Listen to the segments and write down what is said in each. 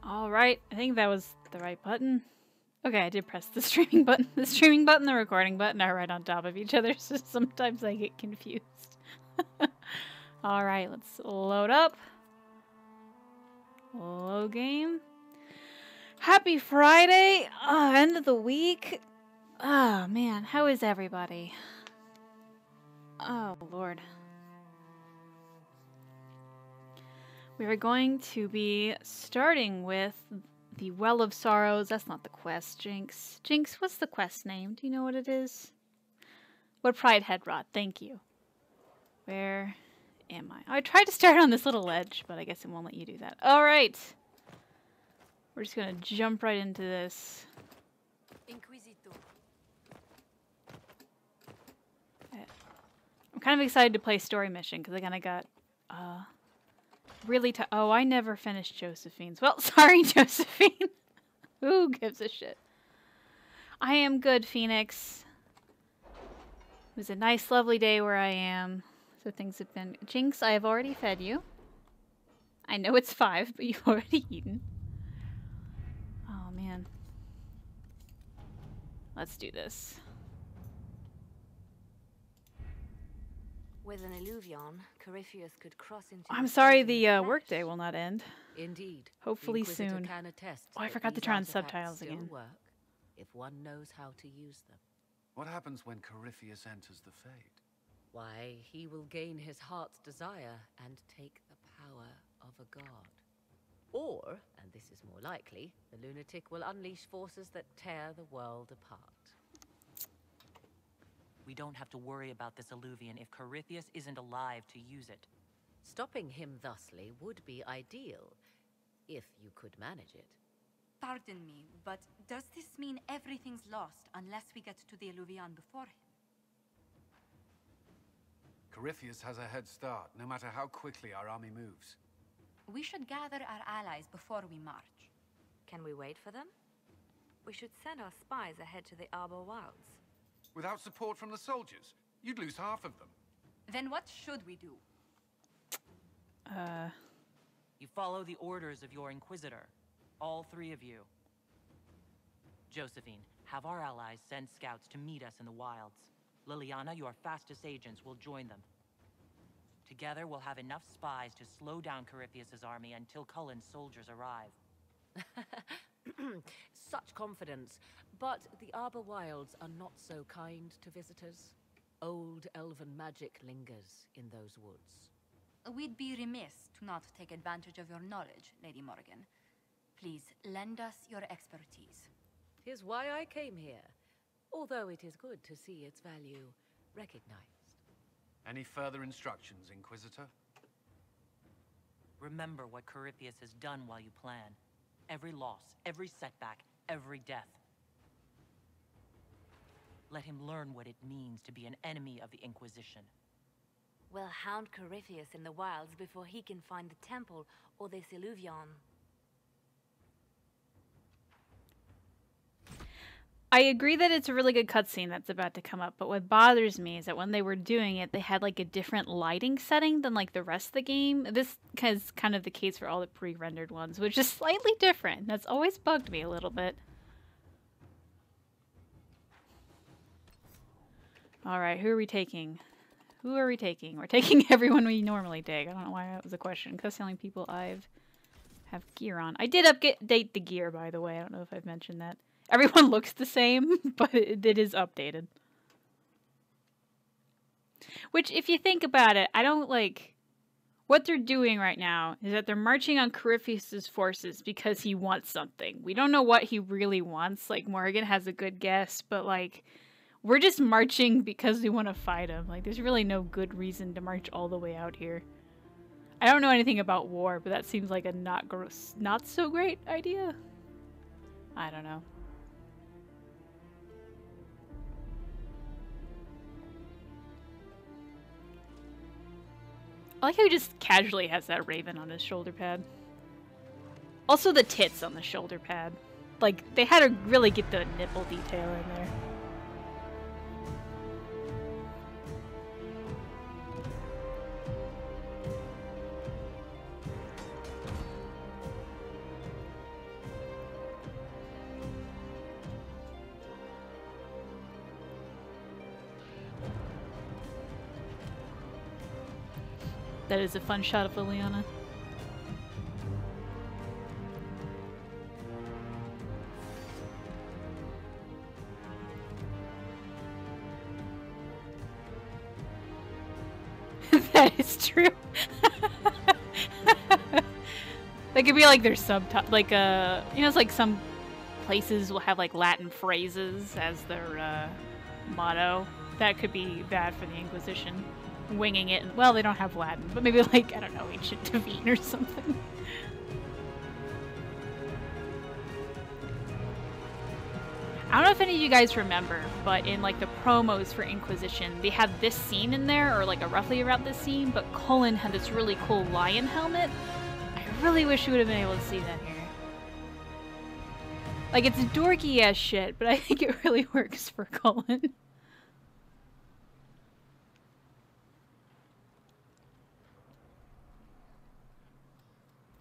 Alright, I think that was the right button. Okay, I did press the streaming button. The streaming button, the recording button are right on top of each other, so sometimes I get confused. Alright, let's load up. Low game. Happy Friday! End of the week. Oh man, how is everybody? Oh Lord. We are going to be starting with the Well of Sorrows. That's not the quest, Jinx. Jinx, what's the quest name? Do you know what it is? What Pride Head Rot, thank you. Where am I? I tried to start on this little ledge, but I guess it won't let you do that. Alright. We're just gonna jump right into this. Inquisitor. I'm kind of excited to play story mission, because I kind of got, really oh, I never finished Josephine's. Well, sorry, Josephine. Who gives a shit? I am good, Phoenix. It was a nice, lovely day where I am. So things have been... Jinx, I have already fed you. I know it's 5, but you've already eaten. Oh, man. Let's do this. With an illuvion, Corypheus could cross into... I'm sorry the workday will not end. Indeed. Hopefully soon. Oh, I forgot to turn on subtitles again. Work if one knows how to use them. What happens when Corypheus enters the Fade? Why, he will gain his heart's desire and take the power of a god. Or, and this is more likely, the lunatic will unleash forces that tear the world apart. We don't have to worry about this illuvion if Corypheus isn't alive to use it. Stopping him thusly would be ideal, if you could manage it. Pardon me, but does this mean everything's lost unless we get to the illuvion before him? Corypheus has a head start, no matter how quickly our army moves. We should gather our allies before we march. Can we wait for them? We should send our spies ahead to the Arbor Wilds. Without support from the soldiers, you'd lose half of them. Then what should we do? You follow the orders of your Inquisitor. All 3 of you. Josephine, have our allies send scouts to meet us in the wilds. Leliana, your fastest agents, will join them. Together, we'll have enough spies to slow down Corypheus' army until Cullen's soldiers arrive. Such confidence, but the Arbor Wilds are not so kind to visitors. Old elven magic lingers in those woods. We'd be remiss to not take advantage of your knowledge, Lady Morgan. Please, lend us your expertise. 'Tis why I came here, although it is good to see its value recognized. Any further instructions, Inquisitor? Remember what Corypheus has done while you plan. Every loss, every setback, every death. Let him learn what it means to be an enemy of the Inquisition. We'll hound Corypheus in the wilds before he can find the temple or this illuvion. I agree that it's a really good cutscene that's about to come up, but what bothers me is that when they were doing it, they had like a different lighting setting than like the rest of the game. This is kind of the case for all the pre-rendered ones, which is slightly different. That's always bugged me a little bit. Alright, who are we taking? Who are we taking? We're taking everyone we normally take. I don't know why that was a question, because that's the only people I've have gear on. I did update the gear, by the way. I don't know if I've mentioned that. Everyone looks the same, but it is updated. Which, if you think about it, I don't like... What they're doing right now is that they're marching on Corypheus' forces because he wants something. We don't know what he really wants. Like, Morgan has a good guess, but, like, we're just marching because we want to fight him. Like, there's really no good reason to march all the way out here. I don't know anything about war, but that seems like a not so great idea. I don't know. I like how he just casually has that raven on his shoulder pad. Also the tits on the shoulder pad. Like, they had to really get the nipple detail in there. That is a fun shot of Liliana. That is true. That could be like their subtitle, like you know, it's like some places will have like Latin phrases as their motto. That could be bad for the Inquisition, winging it. Well, they don't have Latin, but maybe like, I don't know, ancient Devine or something. I don't know if any of you guys remember, but in like the promos for Inquisition, they had this scene in there, or like a roughly around this scene, but Cullen had this really cool lion helmet. I really wish we would have been able to see that here. Like, it's dorky as shit, but I think it really works for Cullen.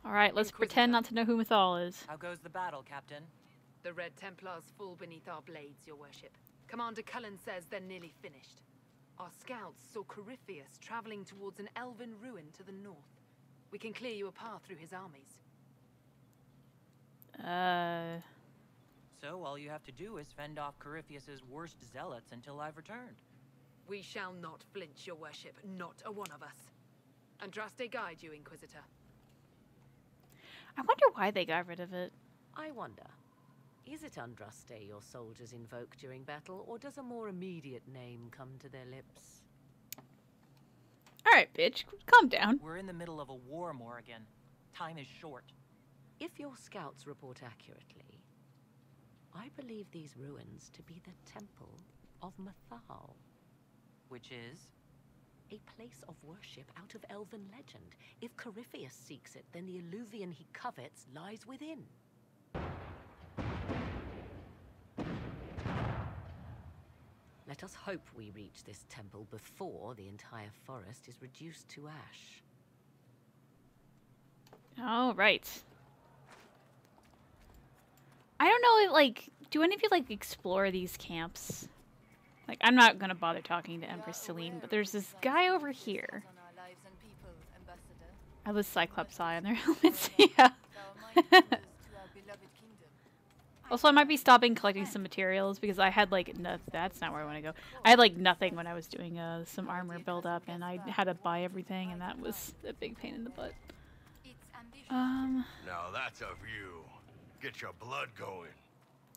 Alright, let's pretend not to know who Mythal is. How goes the battle, Captain? The Red Templars fall beneath our blades, your worship. Commander Cullen says they're nearly finished. Our scouts saw Corypheus traveling towards an elven ruin to the north. We can clear you a path through his armies. So all you have to do is fend off Corypheus's worst zealots until I've returned. We shall not flinch, your worship, not a one of us. Andraste guide you, Inquisitor. I wonder why they got rid of it. I wonder, is it Andraste your soldiers invoke during battle, or does a more immediate name come to their lips? Alright, bitch, calm down. We're in the middle of a war, Morrigan. Time is short. If your scouts report accurately, I believe these ruins to be the Temple of Mythal. Which is? A place of worship out of elven legend. If Corypheus seeks it, then the Illuvian he covets lies within. Let us hope we reach this temple before the entire forest is reduced to ash. Alright. I don't know, like, do any of you, like, explore these camps? Like, I'm not gonna bother talking to Empress Celine, but there's this guy over here. I have a Cyclops eye on their helmets, yeah. Also, I might be stopping collecting some materials because I had, like, no, that's not where I want to go. I had, like, nothing when I was doing some armor build-up, and I had to buy everything, and that was a big pain in the butt. Now that's a view. Get your blood going.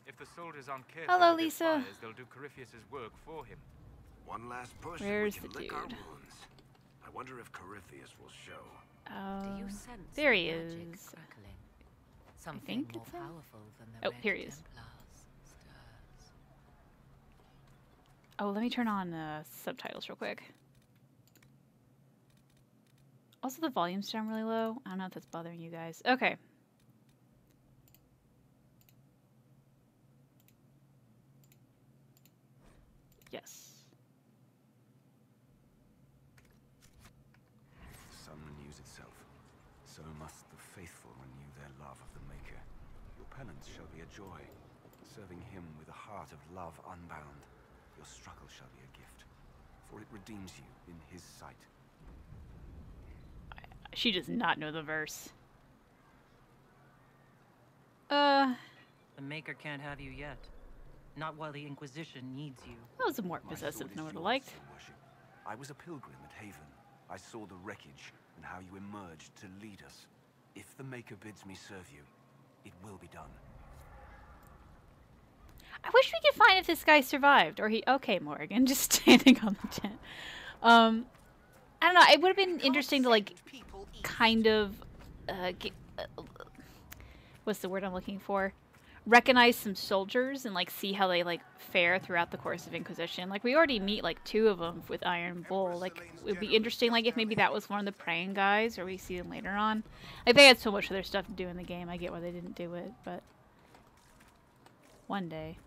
If the soldiers aren't careful Hello, with Lisa. their fires, they'll do Corypheus's work for him. One last push. Where's and we the can lick our dude? wounds. I wonder if Corypheus will show. Do you sense there he magic is. crackling? Something think more it's him. powerful than the Oh, Red here he is. Templars stirs. Oh, let me turn on subtitles real quick. Also, the volume's down really low. I don't know if that's bothering you guys. Okay. Yes. The sun renews itself. So must the faithful renew their love of the Maker. Your penance shall be a joy. Serving him with a heart of love unbound. Your struggle shall be a gift. For it redeems you in his sight. She does not know the verse. The Maker can't have you yet. Not while the Inquisition needs you. That was more My possessive sword than I is would have yours, liked. your worship. I was a pilgrim at Haven. I saw the wreckage and how you emerged to lead us. If the Maker bids me serve you, it will be done. I wish we could find if this guy survived, or he. Okay, Morrigan, just standing on the tent. I don't know. It would have been interesting to like, kind of, what's the word I'm looking for? Recognize some soldiers and like see how they like fare throughout the course of Inquisition. Like we already meet like 2 of them with Iron Bull. Like it would be interesting like if maybe that was one of the praying guys, or we see them later on. Like they had so much other stuff to do in the game. I get why they didn't do it, but one day.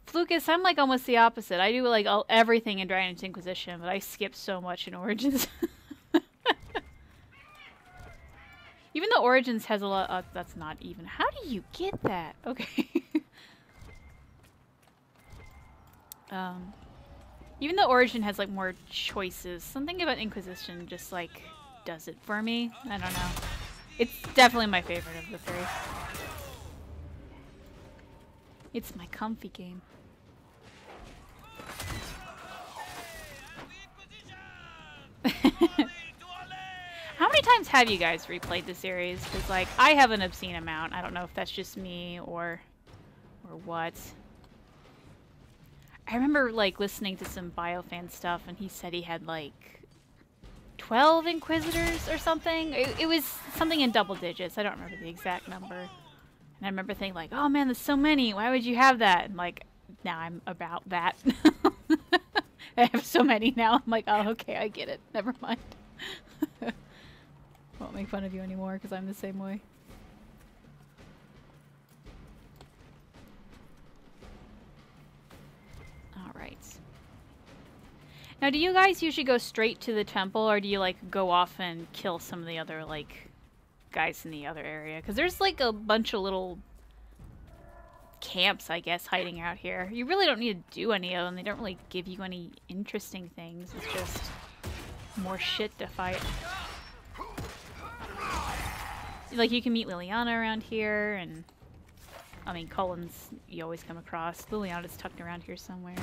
Flucus, I'm like almost the opposite. I do like everything in Dragon Age Inquisition, but I skip so much in Origins. Even though Origins has a lot, that's not even. How do you get that? Okay. Even though Origin has like more choices, something about Inquisition just like does it for me. I don't know. It's definitely my favorite of the three. It's my comfy game. How many times have you guys replayed the series? Because like I have an obscene amount. I don't know if that's just me or what. I remember like listening to some Biofan stuff, and he said he had like 12 Inquisitors or something. It was something in double digits. I don't remember the exact number. And I remember thinking like, oh man, there's so many. Why would you have that? And like, now I'm about that. I have so many now. I'm like, oh, okay, I get it. Never mind. Won't make fun of you anymore because I'm the same way. Alright. Now, do you guys usually go straight to the temple, or do you, like, go off and kill some of the other, like, guys in the other area? Because there's, like, a bunch of little camps, I guess, hiding out here. You really don't need to do any of them. They don't really give you any interesting things. It's just more shit to fight. Like, you can meet Liliana around here, and... I mean, Cullen's you always come across. Liliana's tucked around here somewhere.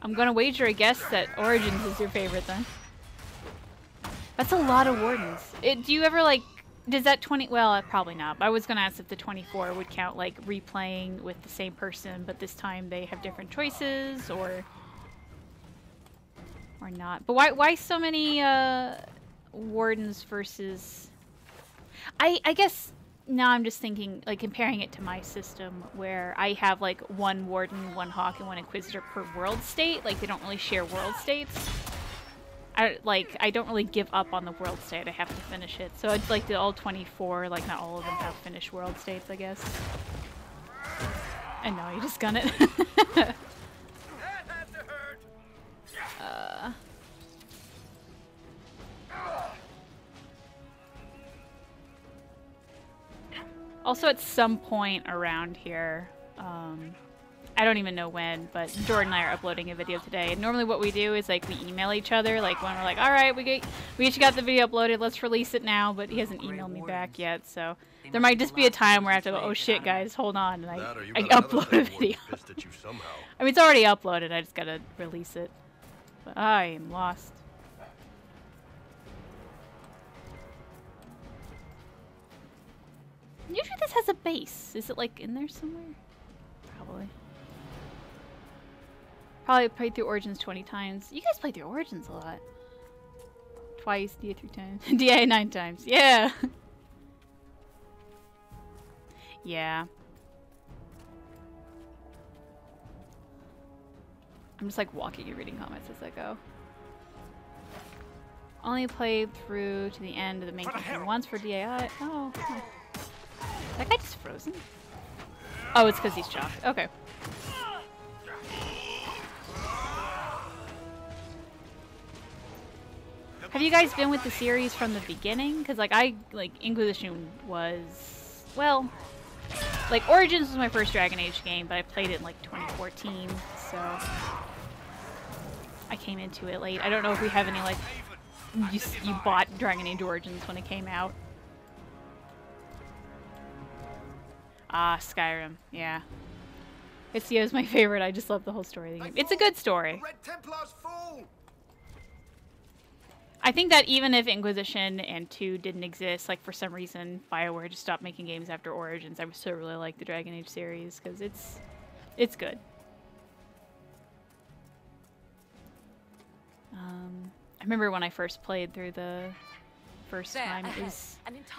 I'm gonna wager a guess that Origins is your favorite then. That's a lot of wardens. Do you ever like, does that 20, well, probably not. I was gonna ask if the 24 would count like replaying with the same person, but this time they have different choices, or not. But why so many wardens versus... I guess now I'm just thinking, like, comparing it to my system, where I have, like, one warden, one hawk, and one inquisitor per world state. Like, they don't really share world states. I don't really give up on the world state. I have to finish it. So it's like the all 24, like, not all of them have finished world states, I guess. And no, you just gun it. Also, at some point around here, I don't even know when, but Jordan and I are uploading a video today. And normally what we do is, like, we email each other, like, when we're like, alright, we each got the video uploaded, let's release it now, but he hasn't emailed me back yet, so there might just be a time where I have to go, oh shit, guys, hold on, and I upload a video. I mean, it's already uploaded, I just gotta release it. But I am lost. Usually this has a base. Is it like in there somewhere? Probably. Probably played through Origins 20 times. You guys played through Origins a lot. Twice, DA 3 times. DA 9 times. Yeah! Yeah. I'm just like walking and reading comments as I go. Only played through to the end of the main campaign once for DAI. Oh, huh. That guy just frozen? Oh, it's because he's chopped. Okay. Have you guys been with the series from the beginning? Because, like, Inquisition was, well, like, Origins was my first Dragon Age game, but I played it in, like, 2014, so I came into it late. I don't know if we have any, like, you bought Dragon Age Origins when it came out. Ah, Skyrim. Yeah. It's my favorite. I just love the whole story of the game. It's a good story. Red Templars fall. I think that even if Inquisition and 2 didn't exist, like for some reason BioWare just stopped making games after Origins, I would still really like the Dragon Age series because it's good. I remember when I first played through the first time, it was,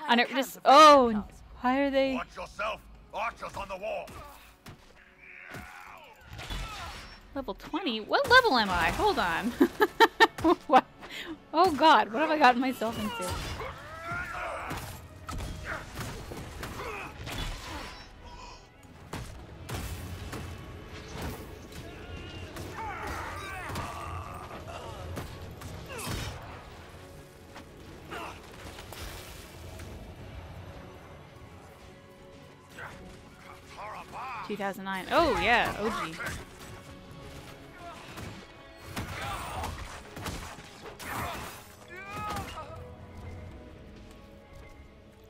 and it just, oh, why are they? Watch yourself. Archers on the wall. Level 20? What level am I? Hold on. What? Oh god, what have I gotten myself into? 2009. Oh yeah, OG.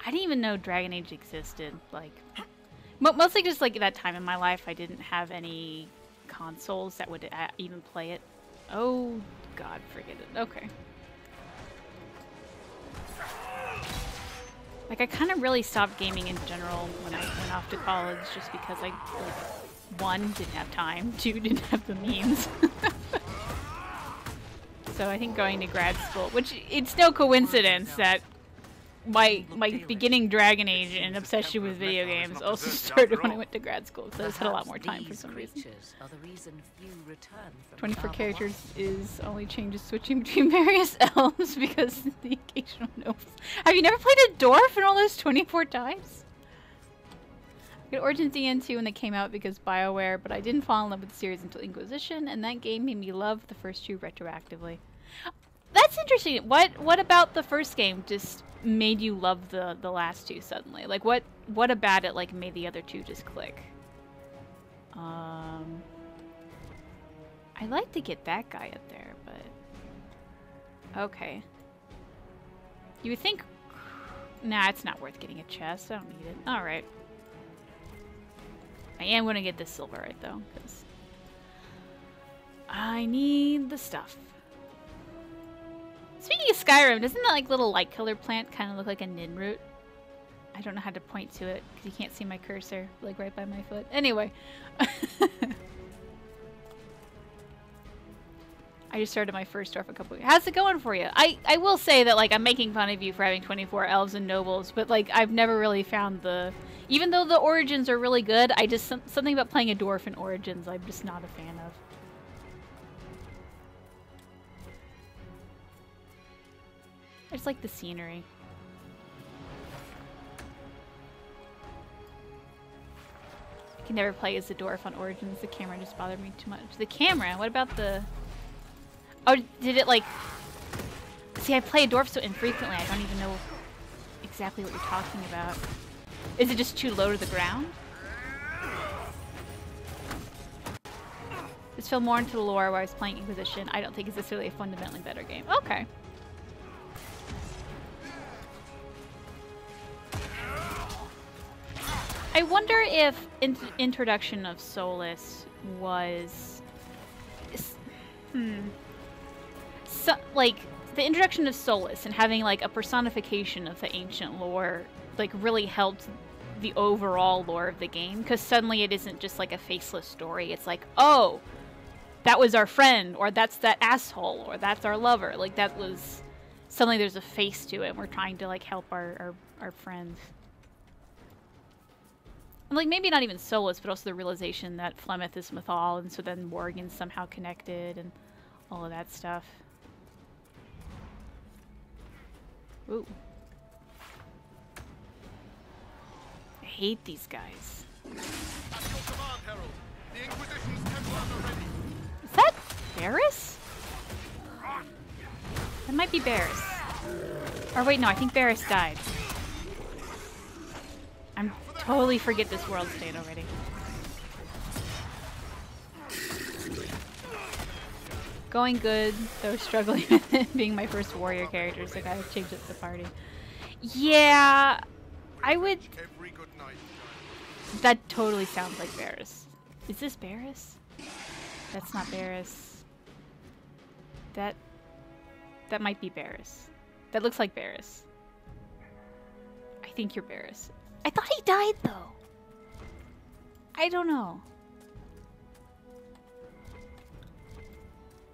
I didn't even know Dragon Age existed. Like, mostly just like that time in my life, I didn't have any consoles that would even play it. Oh God, forget it. Okay. Like, I kind of really stopped gaming in general when I went off to college, just because I, like, 1, didn't have time, 2, didn't have the means. So I think going to grad school, which it's no coincidence that my beginning Dragon Age and obsession with video games also started when I went to grad school, because I just had a lot more time for some reason. 24 characters is only changes switching between various elves because the occasional gnomes. Have you never played a dwarf in all those 24 times? I got Origins DN2 when they came out because BioWare, but I didn't fall in love with the series until Inquisition, and that game made me love the first 2 retroactively. That's interesting. What about the first game just made you love the last 2 suddenly? Like, what about it like made the other 2 just click? I'd like to get that guy up there, but okay. You would think, nah, it's not worth getting a chest. I don't need it. All right. I am gonna get this silverite though, because I need the stuff. Speaking of Skyrim, doesn't that like little light color plant kind of look like a Ninroot? I don't know how to point to it because you can't see my cursor like right by my foot. Anyway. I just started my first dwarf a couple weeks. How's it going for you? I will say that like I'm making fun of you for having 24 elves and nobles, but like I've never really found the, even though the origins are really good, I just something about playing a dwarf in Origins I'm just not a fan of. I just like the scenery. I can never play as a dwarf on Origins. The camera just bothered me too much. The camera? What about the... Oh, did it like... See, I play a dwarf so infrequently, I don't even know exactly what you're talking about. Is it just too low to the ground? This fell more into the lore where I was playing Inquisition. I don't think it's necessarily a fundamentally better game. Okay. I wonder if introduction of Solus was... So, like, the introduction of Solus and having, like, a personification of the ancient lore, like, really helped the overall lore of the game. Because suddenly it isn't just, like, a faceless story. It's like, oh, that was our friend, or that's that asshole, or that's our lover. Like, that was... Suddenly there's a face to it, and we're trying to, like, help our friends. And, like, maybe not even Solus, but also the realization that Flemeth is Mythal, and so then Morrigan's somehow connected, and all of that stuff. Ooh. I hate these guys. Is that Barris? That might be Barris. Or wait, no, I think Barris died. I'm totally forget this world state already. Going good, though struggling with it being my first warrior character, so I gotta change up the party. Yeah, I would... That totally sounds like Barris. Is this Barris? That's not Barris. That might be Barris. That looks like Barris. I think you're Barris. I thought he died, though. I don't know.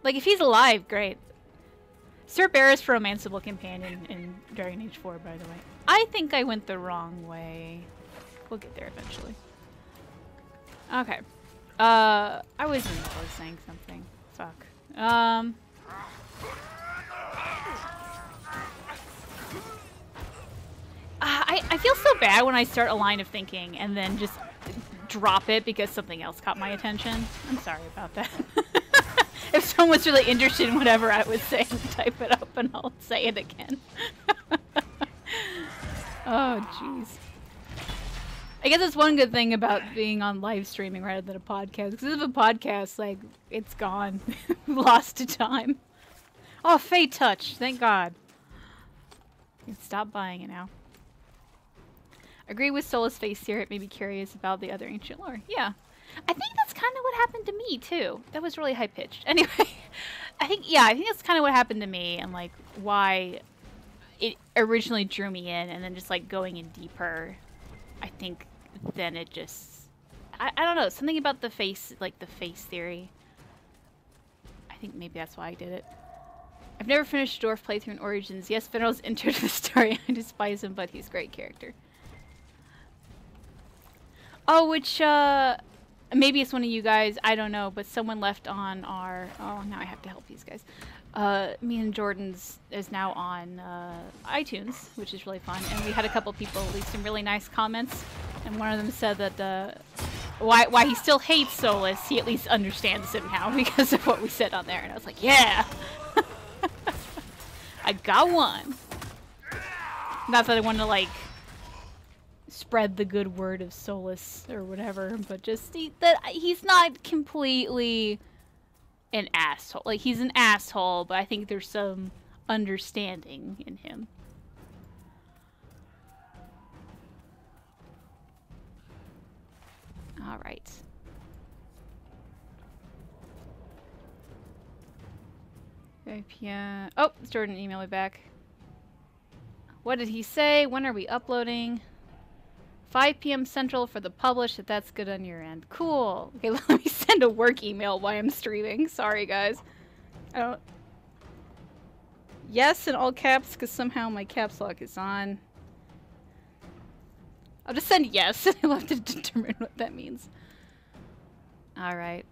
Like, if he's alive, great. Sir Barris for Romanceable Companion in Dragon Age 4, by the way. I think I went the wrong way. We'll get there eventually. Okay. I was in the middle of saying something. Fuck. I feel so bad when I start a line of thinking and then just drop it because something else caught my attention. I'm sorry about that. If someone's really interested in whatever I was saying, type it up and I'll say it again. Oh, jeez. I guess that's one good thing about being on live streaming rather than a podcast. Because if a podcast, like, it's gone. Lost to time. Oh, Fey Touch. Thank God. Stop buying it now. Agree with Solus Face here. It made me curious about the other ancient lore. Yeah. I think that's kind of what happened to me, too. That was really high-pitched. Anyway, I think that's kind of what happened to me and, like, why it originally drew me in and then just, like, going in deeper. I think then it just... I don't know. Something about the face, like, the face theory. I think maybe that's why I did it. I've never finished a dwarf playthrough in Origins. Yes, Fenrir's entered the story. I despise him, but he's a great character. Oh, which, maybe it's one of you guys. I don't know, but someone left on our... Oh, now I have to help these guys. Me and Jordan's is now on iTunes, which is really fun. And we had a couple people leave some really nice comments. And one of them said that why he still hates Solus, he at least understands him now because of what we said on there. And I was like, yeah! I got one! Not that I want to, like... spread the good word of Solus or whatever, but just that he's not completely an asshole. Like, he's an asshole, but I think there's some understanding in him. Alright. PM. Oh, Jordan emailed me back. What did he say? When are we uploading? 5 p.m. Central for the publish, if that's good on your end. Cool. Okay, let me send a work email while I'm streaming. Sorry, guys. I don't... Yes, in all caps, because somehow my caps lock is on. I'll just send yes, and I'll have to determine what that means. Alright.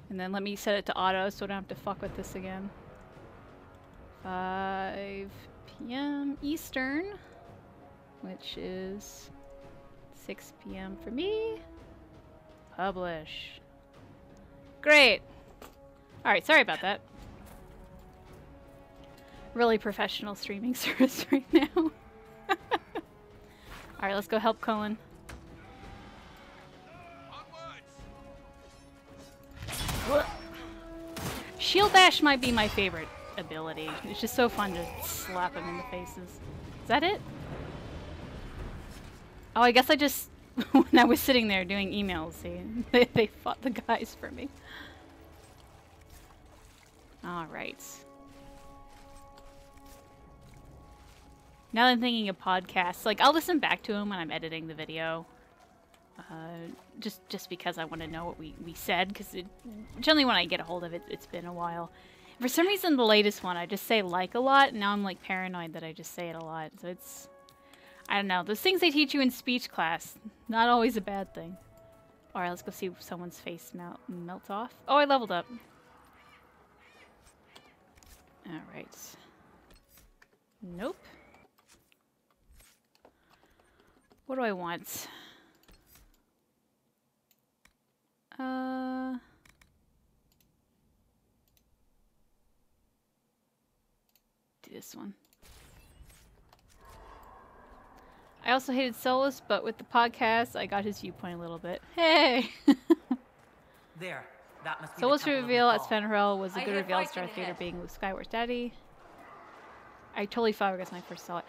And then let me set it to auto so I don't have to fuck with this again. 5 p.m. Eastern, which is 6 p.m. for me. Publish. Great. Alright, sorry about that. Really professional streaming service right now. Alright, let's go help Cullen. Shield Bash might be my favorite ability. It's just so fun to slap him in the faces. Is that it? Oh, I guess I just... when I was sitting there doing emails, see, they fought the guys for me. Alright. Now that I'm thinking of podcasts, like, I'll listen back to them when I'm editing the video. Just because I want to know what we said, because generally when I get a hold of it, it's been a while. For some reason, the latest one, I just say like a lot, and now I'm like paranoid that I just say it a lot. So it's, I don't know. Those things they teach you in speech class, not always a bad thing. Alright, let's go see if someone's face melt off. Oh, I leveled up. Alright. Nope. What do I want? Do this one. I also hated Solus, but with the podcast, I got his viewpoint a little bit. Hey! There. That must be Solus the Temple reveal of at the Fall. Svenrel was a I good hear reveal. fighting Darth Vader ahead. being Luke Skywalker's daddy. I totally forgot when I first saw it.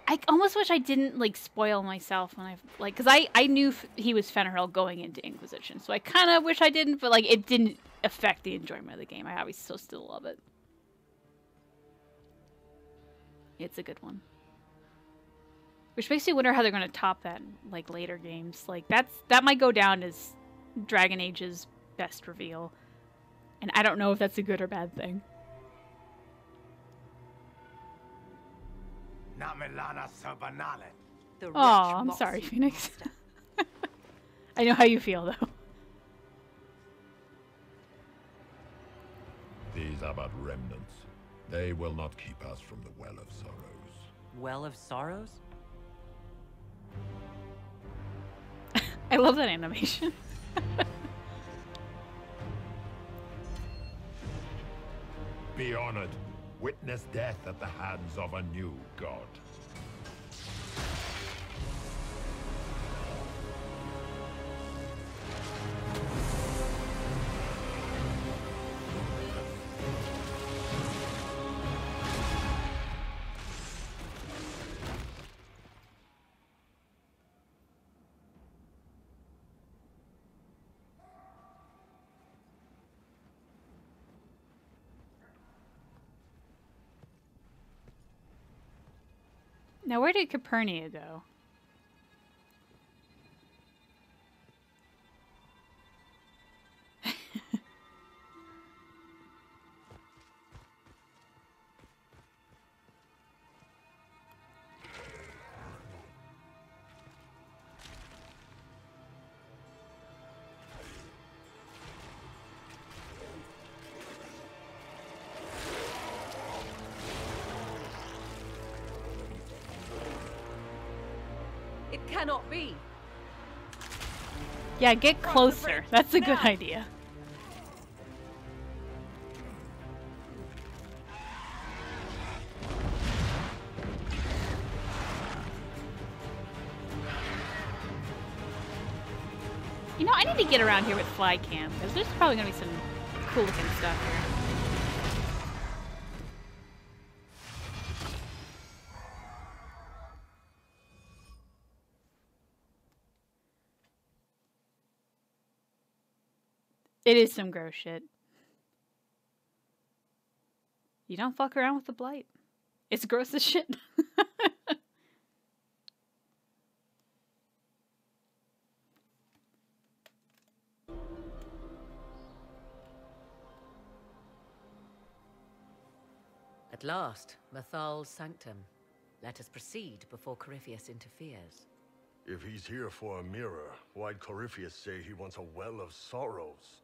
I almost wish I didn't, like, spoil myself when I, like, because I knew he was Fenrirel going into Inquisition, so I kind of wish I didn't, but, like, it didn't affect the enjoyment of the game. I obviously still love it. It's a good one. Which makes me wonder how they're going to top that in, like, later games. Like, that might go down as Dragon Age's best reveal. And I don't know if that's a good or bad thing. Oh, I'm sorry, Phoenix. I know how you feel, though. These are but remnants. They will not keep us from the Well of Sorrows. Well of Sorrows? I love that animation. Be honored. Witness death at the hands of a new god. Now, where did Capernia go? It cannot be. Yeah, get closer. That's a good idea. You know, I need to get around here with fly cam, because there's probably going to be some cool looking stuff here. It is some gross shit. You don't fuck around with the blight. It's gross as shit. At last, Mathal's sanctum. Let us proceed before Corypheus interferes. If he's here for a mirror, why'd Corypheus say he wants a well of sorrows?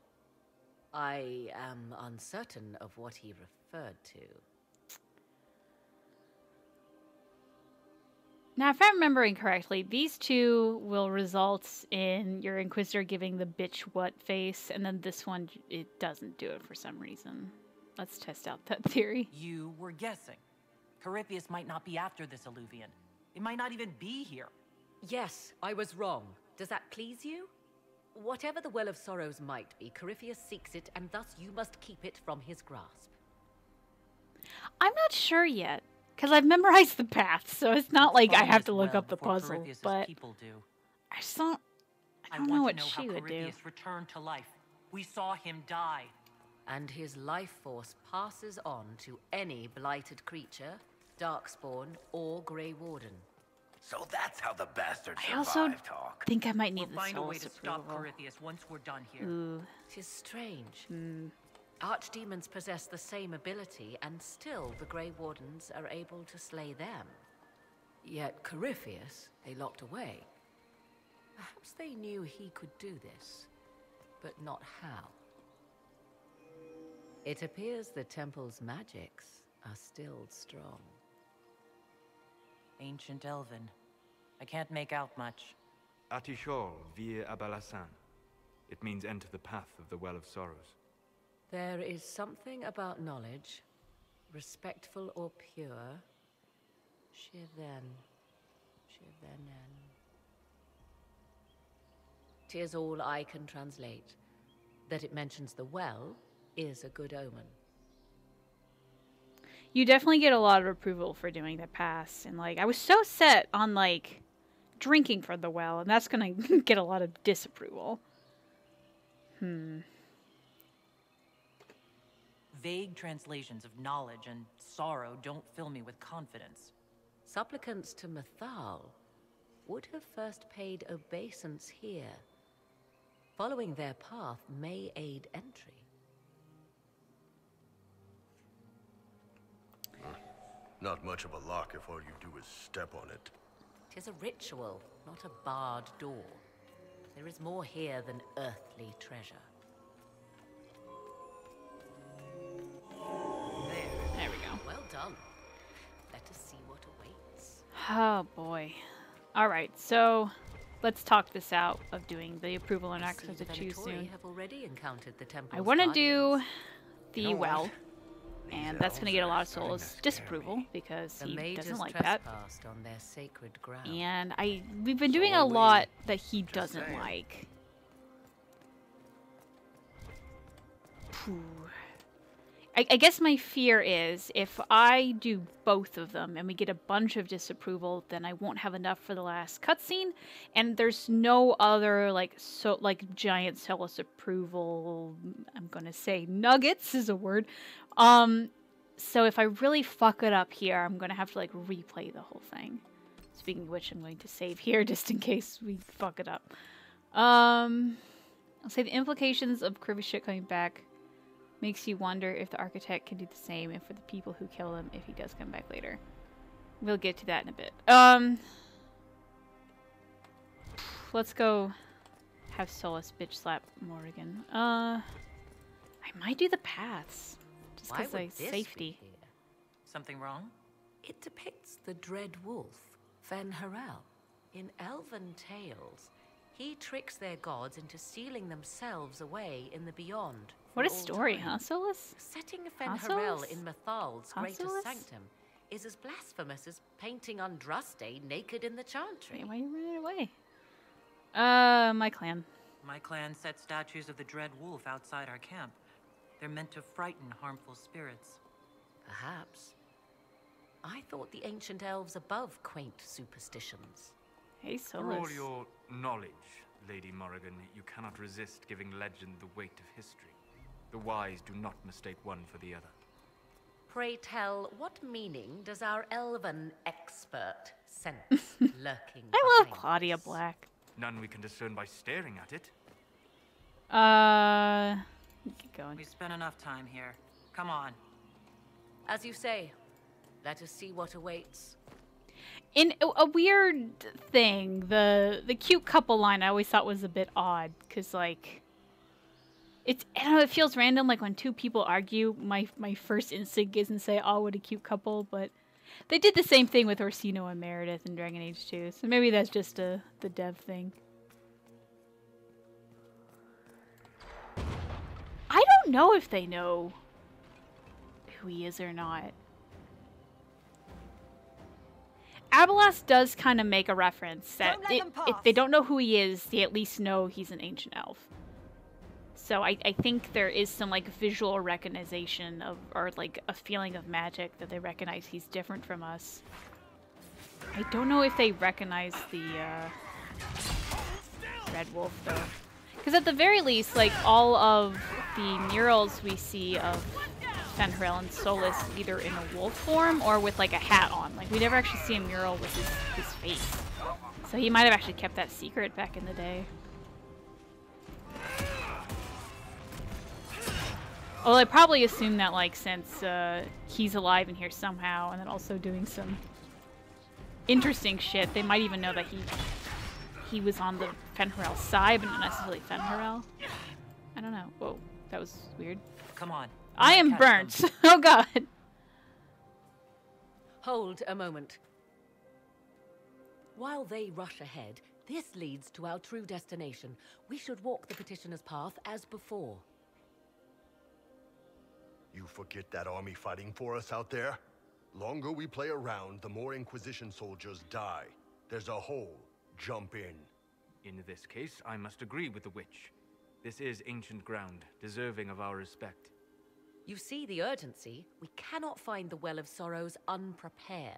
I am uncertain of what he referred to. Now, if I'm remembering correctly, these two will result in your Inquisitor giving the bitch what face, and then this one, it doesn't do it for some reason. Let's test out that theory. You were guessing. Corypheus might not be after this Illuvian. It might not even be here. Yes, I was wrong. Does that please you? Whatever the Well of Sorrows might be, Corypheus seeks it, and thus you must keep it from his grasp. I'm not sure yet, because I've memorized the path, so it's not like I have to look up the puzzle, but people do. I just don't, I don't know what how she would do. Corypheus returned to life. We saw him die. And his life force passes on to any blighted creature, Darkspawn, or Grey Warden. So that's how the bastard I also think I might need We'll the find a way soul's to stop approval. Corypheus once we're done here. Ooh. Tis strange. Archdemons possess the same ability, and still the Grey Wardens are able to slay them. Yet Corypheus, they locked away. Perhaps they knew he could do this, but not how. It appears the temple's magics are still strong. Ancient Elven. I can't make out much. Atishol vir Abalasan. It means enter the path of the Well of Sorrows. There is something about knowledge, respectful or pure. Shivenen. Tis all I can translate. That it mentions the well is a good omen. You definitely get a lot of approval for doing the pass, and like I was so set on like drinking from the well, and that's gonna get a lot of disapproval. Vague translations of knowledge and sorrow don't fill me with confidence. Supplicants to Mathal would have first paid obeisance here. Following their path may aid entry. Not much of a lock if all you do is step on it. 'Tis a ritual, not a barred door. There is more here than earthly treasure. There we go. Well done. Let us see what awaits. Oh boy. Alright, so let's talk this out of doing the approval and access to choose soon. Have already encountered the temple's I want to guardians. do the well, and that's going to get a lot of souls disapproval because The he mages doesn't like that. trespassed on their sacred ground. And we've been doing a lot that he doesn't like. Phew. I guess my fear is if I do both of them and we get a bunch of disapproval, then I won't have enough for the last cutscene, and there's no other like giant zealous approval. I'm gonna say nuggets is a word. So if I really fuck it up here, I'm gonna have to like replay the whole thing. Speaking of which, I'm going to save here just in case we fuck it up. I'll say the implications of Crivius shit coming back makes you wonder if the architect can do the same and for the people who kill him if he does come back later. We'll get to that in a bit. Let's go have Solas bitch slap Morrigan. I might do the paths. Just because like safety. Something wrong? It depicts the Dread Wolf, Fen-Harel. In elven tales, he tricks their gods into sealing themselves away in the beyond. What a story, huh, Solas? Setting Fen-Harel in Mathal's greatest sanctum is as blasphemous as painting Andraste naked in the chantry. Why are you running away? My clan. My clan set statues of the Dread Wolf outside our camp. They're meant to frighten harmful spirits. Perhaps. I thought the ancient elves above quaint superstitions. Hey, Solas. For all your knowledge, Lady Morrigan, you cannot resist giving legend the weight of history. The wise do not mistake one for the other. Pray tell, what meaning does our elven expert sense lurking I love behind Claudia this? Black. None we can discern by staring at it. Keep going. We spent enough time here. Come on. As you say, let us see what awaits. In a weird thing, the cute couple line I always thought was a bit odd, because like I don't know, it feels random. Like when two people argue, my first instinct isn't say, "Oh, what a cute couple," but they did the same thing with Orsino and Meredith in Dragon Age 2, so maybe that's just the dev thing. I don't know if they know who he is or not. Abelas does kind of make a reference that if they don't know who he is, they at least know he's an ancient elf. So I think there is some like visual recognition of, or like a feeling of magic that they recognize he's different from us. I don't know if they recognize the Red Wolf though. Because at the very least, like all of the murals we see of Fen-Harel and Solas either in a wolf form or with like a hat on. Like we never actually see a mural with his face. So he might have actually kept that secret back in the day. Well, I probably assume that like since he's alive in here somehow and then also doing some interesting shit, they might even know that he was on the Fen-Harel side, but not necessarily Fen-Harel. I don't know. Whoa, that was weird. Come on. I am burnt. Oh god. Hold a moment. While they rush ahead, this leads to our true destination. We should walk the petitioner's path as before. You forget that army fighting for us out there? Longer we play around, the more Inquisition soldiers die. There's a hole. Jump in. In this case, I must agree with the witch. This is ancient ground, deserving of our respect. You see the urgency? We cannot find the Well of Sorrows unprepared.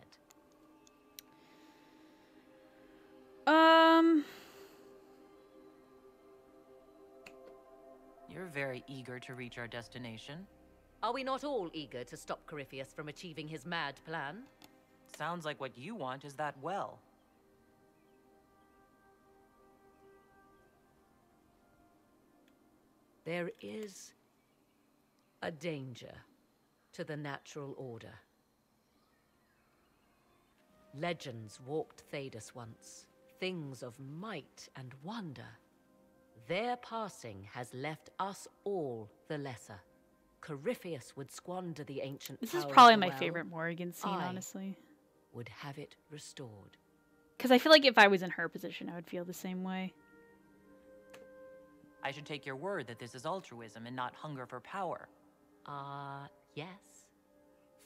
You're very eager to reach our destination. Are we not all eager to stop Corypheus from achieving his mad plan? Sounds like what you want is that well. There is a danger to the natural order. Legends walked Thedas once, things of might and wonder. Their passing has left us all the lesser. Corypheus would squander the ancient This power is probably of the my well. favorite Morrigan scene, honestly. Would have it restored. Because I feel like if I was in her position, I would feel the same way. I should take your word that this is altruism and not hunger for power. Yes.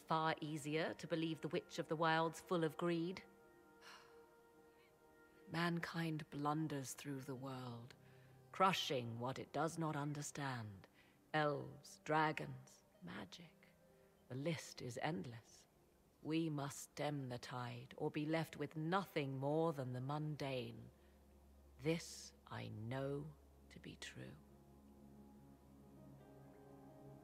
Far easier to believe the Witch of the Wilds full of greed. Mankind blunders through the world, crushing what it does not understand. Elves, dragons, magic. The list is endless. We must stem the tide, or be left with nothing more than the mundane. This I know to be true.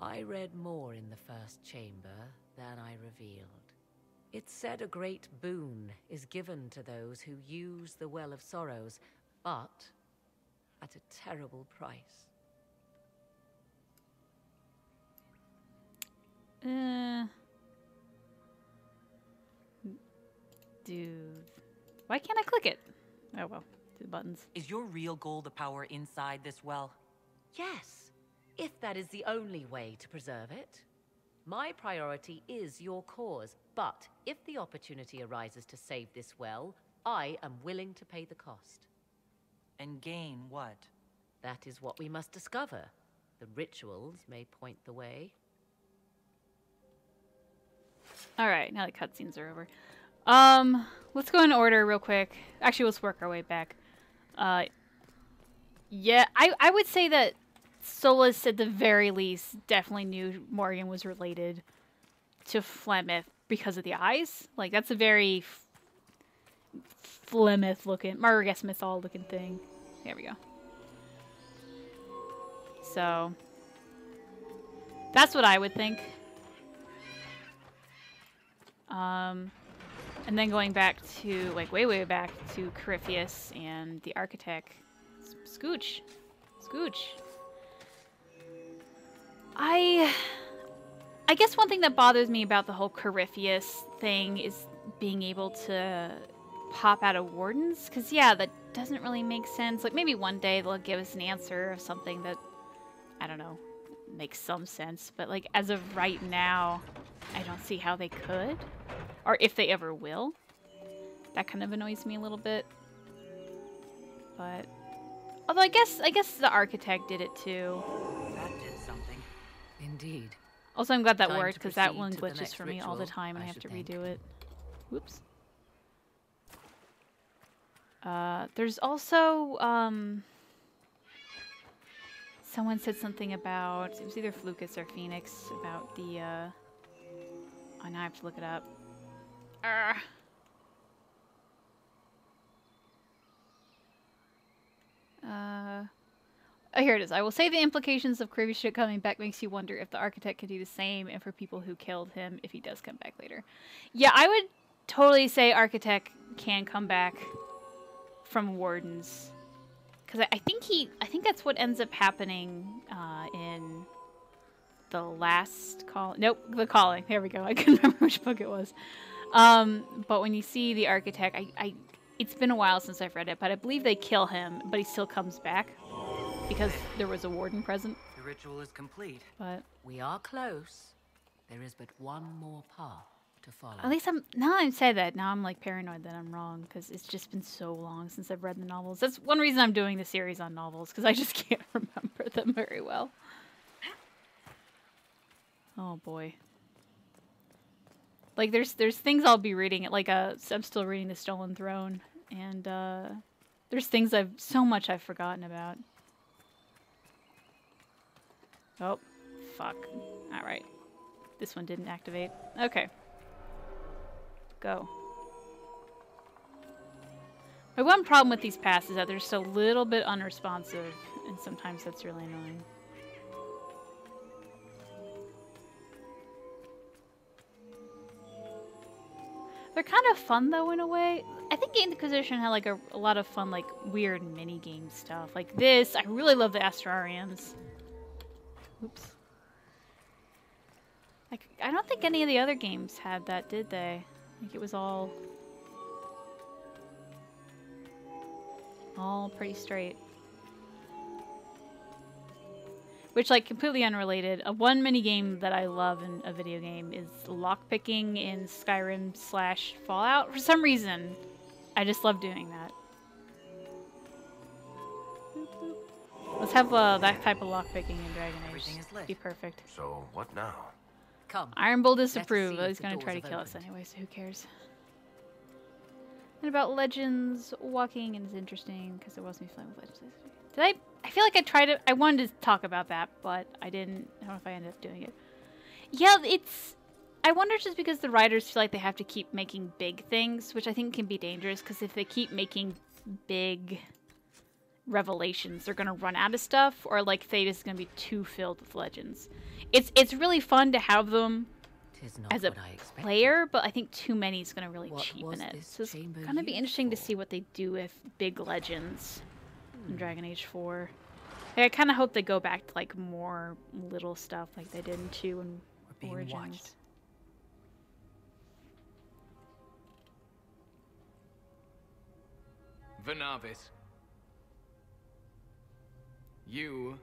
I read more in the first chamber than I revealed. It's said a great boon is given to those who use the Well of Sorrows, but at a terrible price. Dude. Why can't I click it? Oh well, do the buttons. Is your real goal the power inside this well? Yes, if that is the only way to preserve it. My priority is your cause, but if the opportunity arises to save this well, I am willing to pay the cost. And gain what? That is what we must discover. The rituals may point the way. Alright, now the cutscenes are over. Let's go in order real quick. Actually, let's work our way back. Yeah, I would say that Solas, at the very least, definitely knew Morgan was related to Flemeth because of the eyes. Like, that's a very Flemeth looking, Margus Mythol looking thing. There we go. So, that's what I would think. And then going back to, like, way back to Corypheus and the Architect. Scooch. I guess one thing that bothers me about the whole Corypheus thing is being able to pop out of wardens. Because, yeah, that doesn't really make sense. Like, maybe one day they'll give us an answer of something that, I don't know, makes some sense. But, like, as of right now, I don't see how they could. Or if they ever will. That kind of annoys me a little bit. But, although I guess the Architect did it too. That did something. Indeed. Also, I'm glad that Time worked, to because that proceed one to the glitches next for me all the ritual, time and I I have to should think. redo it. Whoops. There's also, someone said something about, it was either Flucus or Phoenix, about the, oh, now I have to look it up. Oh, here it is. I will say the implications of Corypheus coming back makes you wonder if the Architect could do the same, and for people who killed him if he does come back later. Yeah, I would totally say Architect can come back from Wardens. Because I think that's what ends up happening in the last call. Nope, the Calling. There we go. I couldn't remember which book it was. But when you see the Architect, it's been a while since I've read it, but I believe they kill him, but he still comes back because there was a warden present. The ritual is complete. But we are close. There is but one more path to follow. At least now I say that, now I'm like paranoid that I'm wrong because it's just been so long since I've read the novels. That's one reason I'm doing the series on novels, because I just can't remember them very well. Oh boy. Like there's things I'll be reading. Like I'm still reading The Stolen Throne, and there's things so much I've forgotten about. Oh, fuck. All right. This one didn't activate. Okay. Go. My one problem with these paths is that they're just a little bit unresponsive, and sometimes that's really annoying. They're kind of fun though in a way. I think Inquisition had like a lot of fun, like weird mini game stuff. Like this, I really love the Astrarians. Oops. Like I don't think any of the other games had that, did they? I think it was all pretty straight. Which, like, completely unrelated, one mini game that I love in a video game is lockpicking in Skyrim / Fallout. For some reason, I just love doing that. Let's have that type of lockpicking in Dragon Age. Be perfect. So, what now? Come. Iron Bull disapprove. He's going to try to kill us anyway, so who cares? And about Legends walking, and it's interesting because there wasn't flying with Legends. Did I feel like I wanted to talk about that, but I didn't. I don't know if I ended up doing it. Yeah, I wonder just because the writers feel like they have to keep making big things, which I think can be dangerous, because if they keep making big revelations, they're going to run out of stuff, or like Fate is going to be too filled with Legends. It's really fun to have them as a player, but I think too many is going to really cheapen it. So it's going to be interesting to see what they do with big legends in Dragon Age 4. Like, I kind of hope they go back to like more little stuff like they did in 2 and Origins. Watched. Vernavis, you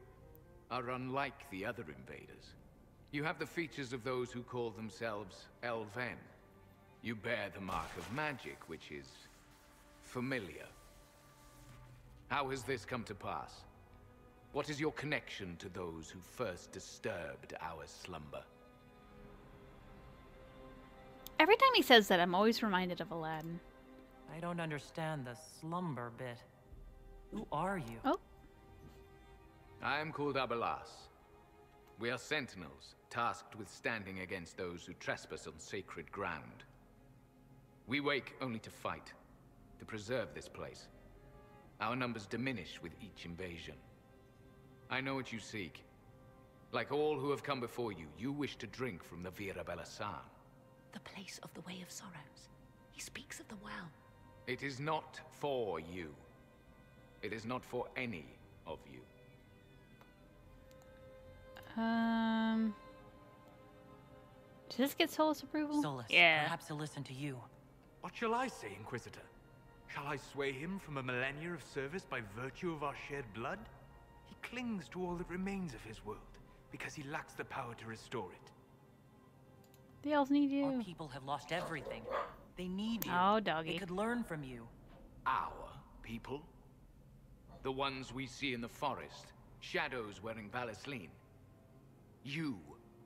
are unlike the other invaders. You have the features of those who call themselves Elven. You bear the mark of magic, which is familiar. How has this come to pass? What is your connection to those who first disturbed our slumber? Every time he says that, I'm always reminded of Aladdin. I don't understand the slumber bit. Who are you? Oh. I am called Abelas. We are sentinels, tasked with standing against those who trespass on sacred ground. We wake only to fight, to preserve this place. Our numbers diminish with each invasion. I know what you seek. Like all who have come before you, you wish to drink from the Vira Belasan. The place of the Way of Sorrows. He speaks of the well. It is not for you. It is not for any of you. Does this get Solus approval? Solus, yeah. Perhaps he'll listen to you. What shall I say, Inquisitor? Shall I sway him from a millennia of service by virtue of our shared blood? He clings to all that remains of his world, because he lacks the power to restore it. The elves need you. Our people have lost everything. They need you. Oh, doggy. They could learn from you. Our people? The ones we see in the forest, shadows wearing Valisleen. You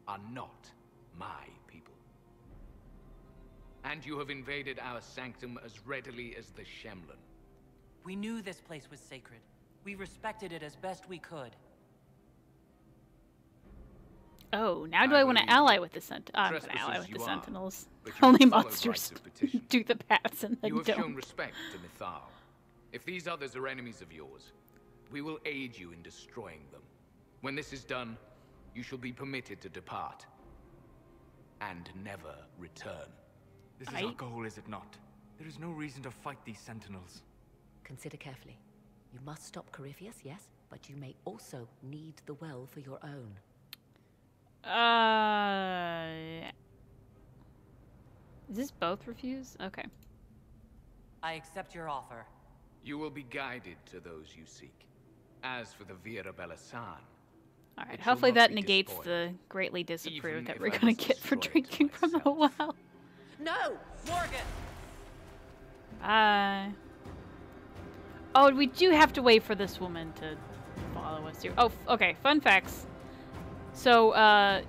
are not my people. And you have invaded our sanctum as readily as the Shemlin. We knew this place was sacred. We respected it as best we could. Oh, now do I want to ally with the I'm going to ally with the Sentinels. Only monsters do the paths and then You have don't. shown respect to Mythal. If these others are enemies of yours, we will aid you in destroying them. When this is done, you shall be permitted to depart. And never return. This is our goal, is it not? There is no reason to fight these sentinels. Consider carefully. You must stop Corypheus, yes, but you may also need the well for your own. Is this both refuse? Okay. I accept your offer. You will be guided to those you seek. As for the Vira Belasan, alright, hopefully that negates the greatly disapproved that we're gonna get for drinking from the well. No! Morgan! Oh, we do have to wait for this woman to follow us here. Oh, okay, fun facts. So,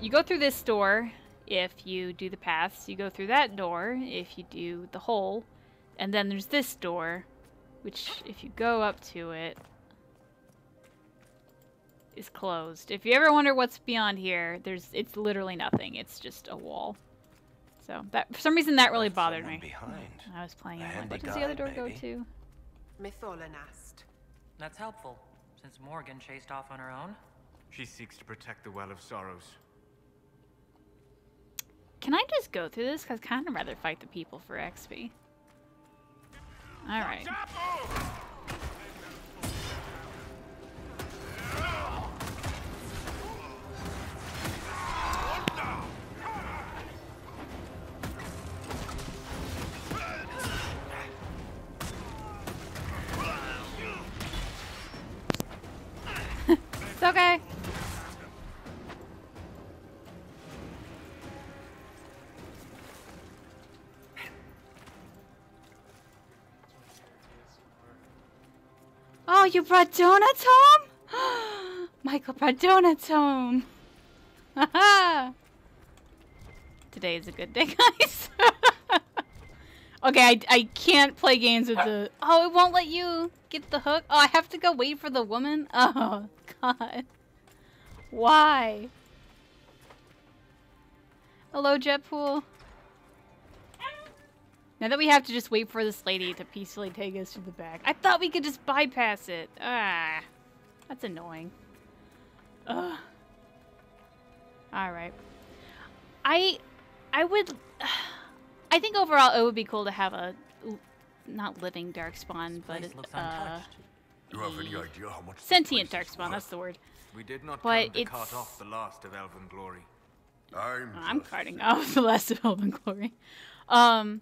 you go through this door if you do the paths. You go through that door if you do the hole. And then there's this door, which if you go up to it, is closed. If you ever wonder what's beyond here, it's literally nothing. It's just a wall. So, that for some reason that really bothered me. When I was playing it. Like, what does the other door go to? Mytholanast. That's helpful, since Morgan chased off on her own. She seeks to protect the Well of Sorrows. Can I just go through this? Because I'd kind of rather fight the people for XP. Alright. It's okay. Oh, you brought donuts home? Michael brought donuts home. Haha. Today is a good day, guys. Okay, I can't play games with the... Oh, it won't let you get the hook? Oh, I have to go wait for the woman? Oh, God. Why? Hello, Jetpool. Now that we have to just wait for this lady to peacefully take us to the back. I thought we could just bypass it. Ah, that's annoying. Ugh. Alright. I would... I think overall it would be cool to have a... Not living Darkspawn, but... You have any idea how much sentient Darkspawn, that's the word. We did not but come to cart off the last of Elven glory. I'm carting off the last of Elven glory. I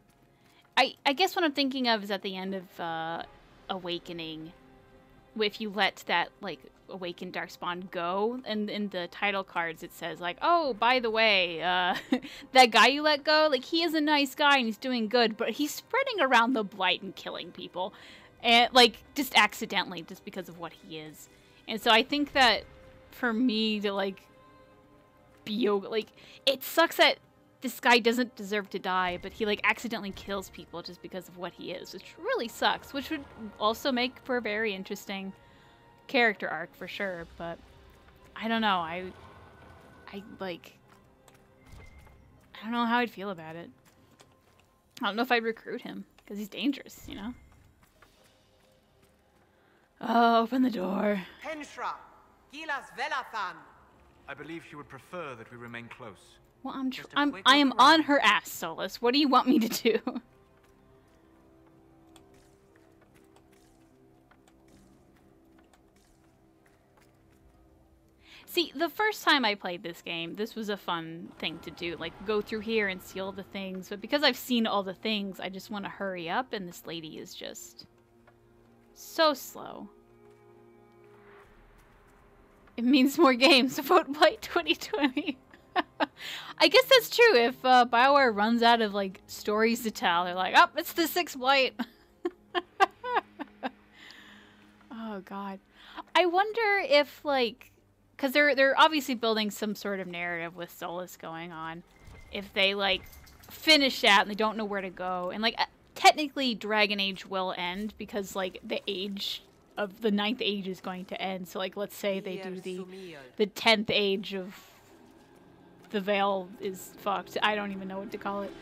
guess what I'm thinking of is at the end of Awakening, if you let that like awakened Darkspawn go, and in the title cards it says like, oh, by the way, that guy you let go, like he is a nice guy and he's doing good, but he's spreading around the blight and killing people, and like just accidentally, just because of what he is. And so I think that for me to like be like, it sucks that this guy doesn't deserve to die, but he like accidentally kills people just because of what he is, which really sucks, which would also make for a very interesting character arc for sure. But I don't know, I don't know how I'd feel about it. I don't know if I'd recruit him because he's dangerous, you know. Oh, open the door. Penshra, Gilas Velathan. I believe she would prefer that we remain close. Well, I am on her ass, Solas. What do you want me to do? See, the first time I played this game, this was a fun thing to do. Like, go through here and see all the things. But because I've seen all the things, I just want to hurry up, and this lady is just so slow. It means more games. Vote Blight 2020. I guess that's true. If BioWare runs out of like stories to tell, they're like, oh, it's the 6th Blight. Oh god. I wonder if like, because they're obviously building some sort of narrative with Solas going on. If they like finish that and they don't know where to go, and like technically Dragon Age will end because like the age of the 9th age is going to end. So like, let's say they do the 10th age of the Veil is fucked. I don't even know what to call it.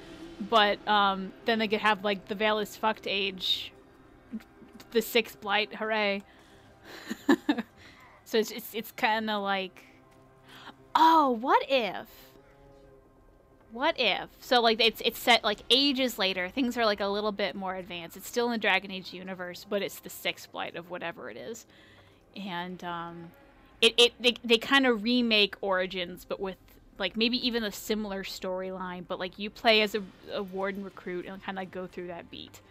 But then they could have like the Veil is fucked age, the 6th Blight, hooray. So it's kind of like, oh, what if? So like it's set like ages later. Things are like a little bit more advanced. It's still in the Dragon Age universe, but it's the 6th Blight of whatever it is. And they kind of remake Origins, but with like maybe even a similar storyline, but like you play as a warden recruit and kind of like go through that beat.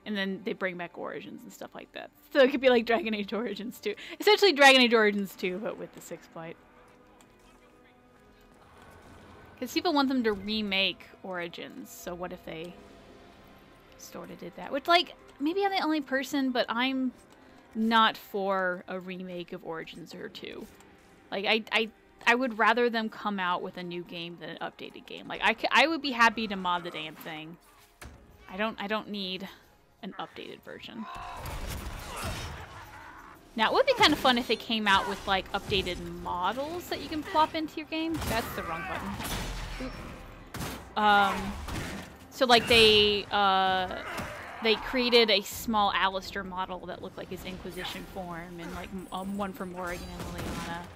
And then they bring back Origins and stuff like that. So it could be like Dragon Age Origins 2. Essentially Dragon Age Origins 2, but with the 6th Blight. Because people want them to remake Origins, so what if they sort of did that? Which, like, maybe I'm the only person, but I'm not for a remake of Origins or 2. Like, I would rather them come out with a new game than an updated game. Like, I would be happy to mod the damn thing. I don't need an updated version. Now, it would be kind of fun if they came out with, like, updated models that you can plop into your game. That's the wrong button. So, like, they created a small Alistair model that looked like his Inquisition form, and, like, one for Morrigan and Liliana.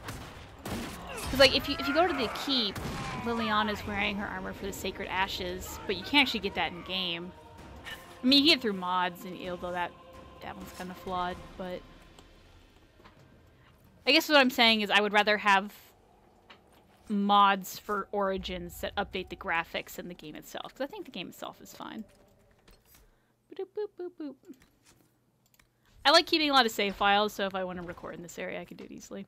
Because, like, if you go to the Keep, Liliana's wearing her armor for the Sacred Ashes, but you can't actually get that in-game. I mean, you get it through mods, and although that one's kind of flawed, but I guess what I'm saying is I would rather have mods for Origins that update the graphics and the game itself, because I think the game itself is fine. Boop, boop, boop, boop. I like keeping a lot of save files, so if I want to record in this area, I can do it easily.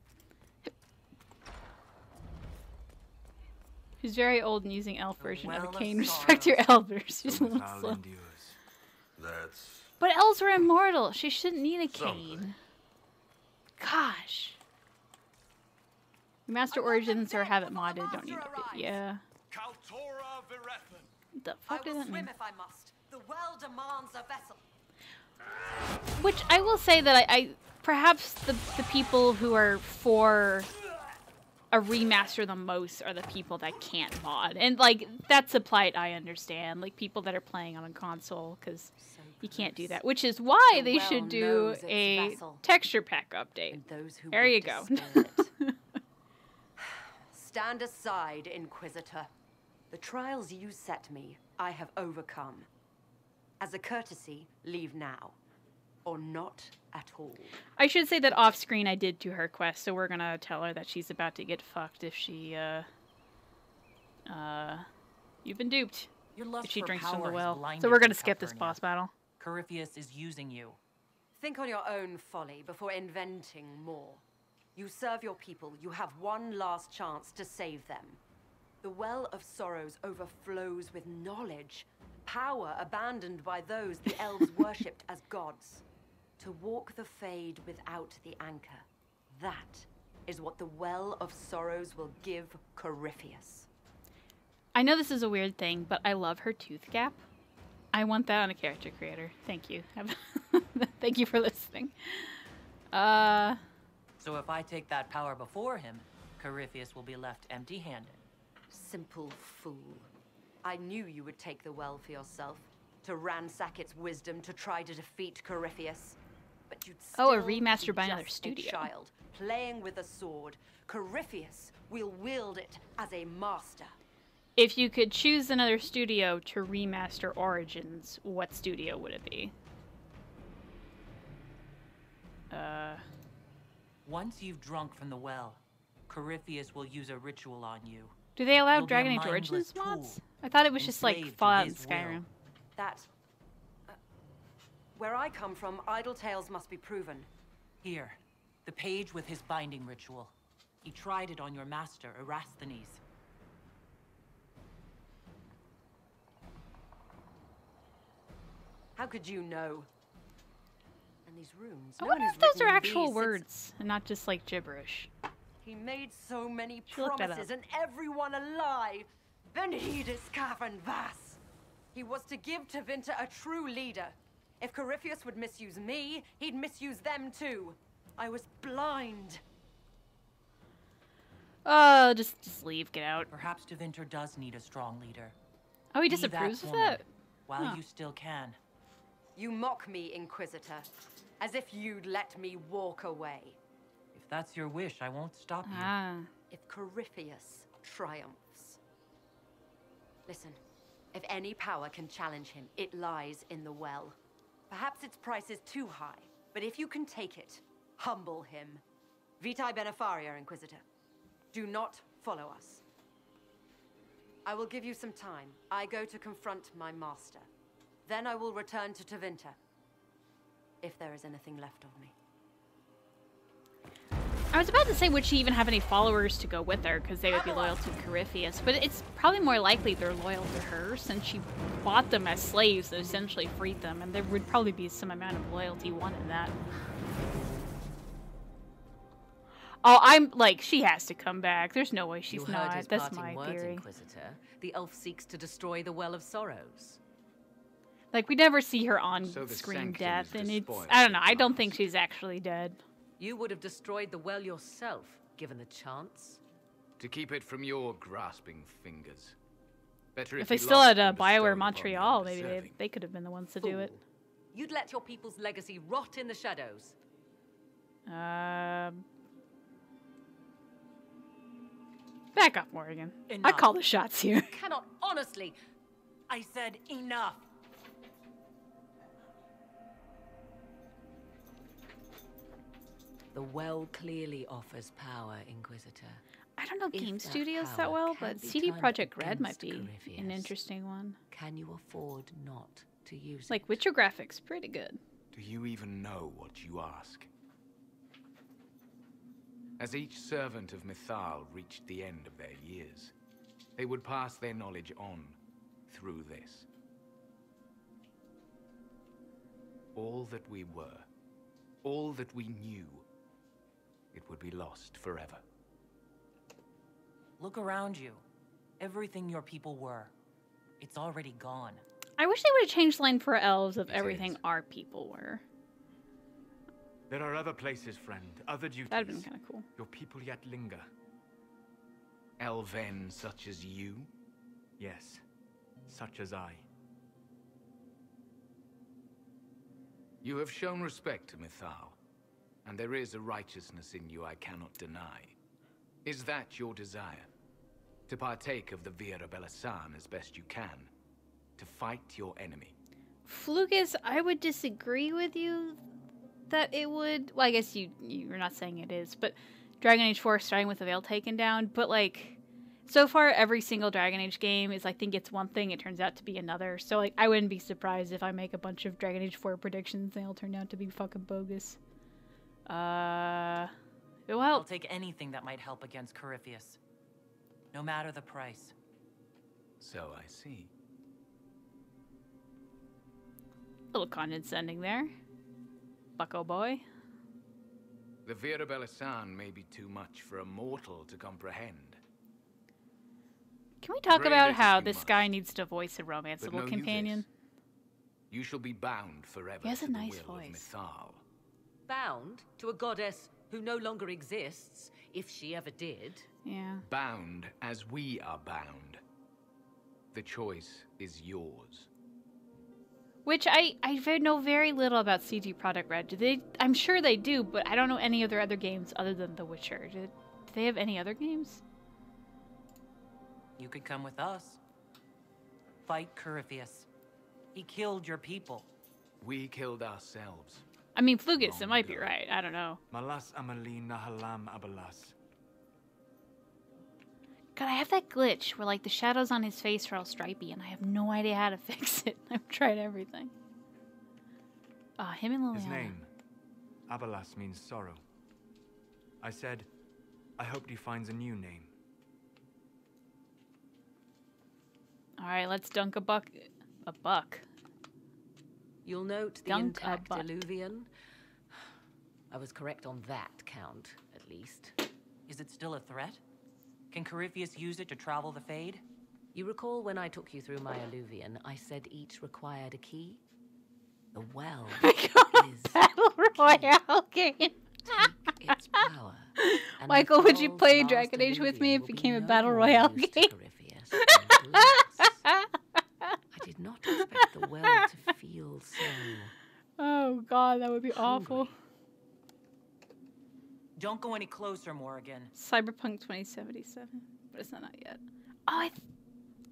Who's very old and using elf version of a cane. Respect your elders. She's a little slow. But elves are immortal. She shouldn't need a cane. Gosh. Master Origins or have it modded. Don't need to be. Yeah. What the fuck does that mean? If I must. The world demands a vessel. Which I will say that I perhaps the people who are for a remaster the most are the people that can't mod, and like that's a plight I understand. Like people that are playing on a console because you can't do that, which is why they should do a texture pack update. There you go. Stand aside, Inquisitor. The trials you set me, I have overcome. As a courtesy, leave now. Or not at all. I should say that off screen I did do her quest, so we're gonna tell her that she's about to get fucked if she, you've been duped. Your lust If she for drinks from the power has well. blinded So we're gonna you, skip this Calpurnia. boss battle. Corypheus is using you. Think on your own folly before inventing more. You serve your people. You have one last chance to save them. The Well of Sorrows overflows with knowledge, power abandoned by those the elves worshipped as gods. To walk the Fade without the anchor. That is what the Well of Sorrows will give Corypheus. I know this is a weird thing, but I love her tooth gap. I want that on a character creator. Thank you. Thank you for listening. So if I take that power before him, Corypheus will be left empty-handed. Simple fool. I knew you would take the well for yourself. To ransack its wisdom to try to defeat Corypheus. But you'd still a remaster by be another just studio. A child, playing with a sword. Corypheus will wield it as a master. If you could choose another studio to remaster Origins, what studio would it be? Once you've drunk from the well, Corypheus will use a ritual on you. Do they allow You'll be a Dragon Age mindless Origins tool, mods? I thought it was just like enslaved to Fallout and his will. Skyrim. That... where I come from, idle tales must be proven. Here, the page with his binding ritual. He tried it on your master, Erasthenes. How could you know? And these runes. I no wonder one if has those are written actual these words and not just like gibberish. He made so many Should look that promises up. and everyone alive. Benedictus Cavan Vass. He was to give Tevinter a true leader. If Corypheus would misuse me, he'd misuse them too. I was blind. Oh, just leave, get out. Perhaps Tevinter does need a strong leader. Oh, he Be disapproves of woman that? While Huh. you still can. You mock me, Inquisitor, as if you'd let me walk away. If that's your wish, I won't stop you. Ah. If Corypheus triumphs. Listen, if any power can challenge him, it lies in the well. Perhaps its price is too high, but if you can take it, humble him. Vitae Benefaria, Inquisitor. Do not follow us. I will give you some time. I go to confront my master. Then I will return to Tevinter. If there is anything left of me. I was about to say, would she even have any followers to go with her, because they would be loyal to Corypheus, but it's probably more likely they're loyal to her, since she bought them as slaves and essentially freed them, and there would probably be some amount of loyalty won in that. Oh, I'm like, she has to come back. There's no way she's You heard not. his That's parting my words, theory. Inquisitor. The elf seeks to destroy the Well of Sorrows. Like, we never see her on So the screen sanctum death, is and it's, despoiled I don't know, at I don't think she's actually dead. You would have destroyed the well yourself, given the chance. To keep it from your grasping fingers. Better If you they still lost had than bestowed BioWare upon Montreal, the maybe undeserving. they could have been the ones to do it. You'd let your people's legacy rot in the shadows. Back off, Morrigan. I Enough. call the shots here. Cannot honestly. I said enough. The well clearly offers power, Inquisitor. I don't know If game that studios that power well, can but be CD turned Projekt Red might against be an Corypheus, interesting one. Can you afford not to use Like it? Witcher graphics, pretty good. Do you even know what you ask? As each servant of Mythal reached the end of their years, they would pass their knowledge on through this. All that we were, all that we knew, it would be lost forever. Look around you. Everything your people were. It's already gone. I wish they would have changed the line for elves of It everything is. our people were. There are other places, friend, other duties. That'd been kind of cool. Your people yet linger. Elven such as you? Yes, such as I. You have shown respect to Mythal, and there is a righteousness in you I cannot deny. Is that your desire? To partake of the Vira Belasan as best you can. To fight your enemy. Flugus, I would disagree with you that it would... Well, I guess you're not saying it is, but Dragon Age 4 starting with the Veil taken down, but like, so far every single Dragon Age game is, I think it's one thing, it turns out to be another. So like, I wouldn't be surprised if I make a bunch of Dragon Age 4 predictions and they all turn out to be fucking bogus. Well... I'll take anything that might help against Corypheus. No matter the price. So I see. Little condescending there. Bucko boy. The Vira Belasan may be too much for a mortal to comprehend. Can we talk Brave about it how if you this guy needs to voice a romanceable know you companion? You shall be bound forever He has a to the nice will voice. of Mythal. Bound to a goddess who no longer exists, if she ever did. Yeah. Bound as we are bound. The choice is yours. Which I know very little about CG Projekt Red. Do they? I'm sure they do, but I don't know any of their other games other than The Witcher. Do they have any other games? You could come with us. Fight Corypheus. He killed your people. We killed ourselves. I mean, Flugus, it might be right. I don't know. Malas Amali Nahalam Abalas. God, I have that glitch where, like, the shadows on his face are all stripy, and I have no idea how to fix it. I've tried everything. Him and Liliana. His name, Abalas, means sorrow. I said, I hoped he finds a new name. Alright, let's dunk a buck. A buck. You'll note the Dunk a intact buck. Illuvian. I was correct on that count, at least. Is it still a threat? Can Corypheus use it to travel the Fade? You recall when I took you through my Illuvian, I said each required a key? The well is Battle Royale game. its power. And Michael, would you Mythal's play last Dragon Age with me if Illuvian it will became be a no Battle more Royale use to game? Corypheus than glass. I did not expect the well to feel so... Oh god, that would be awful. Don't go any closer, Morrigan. Cyberpunk 2077, but it's not out yet. Oh,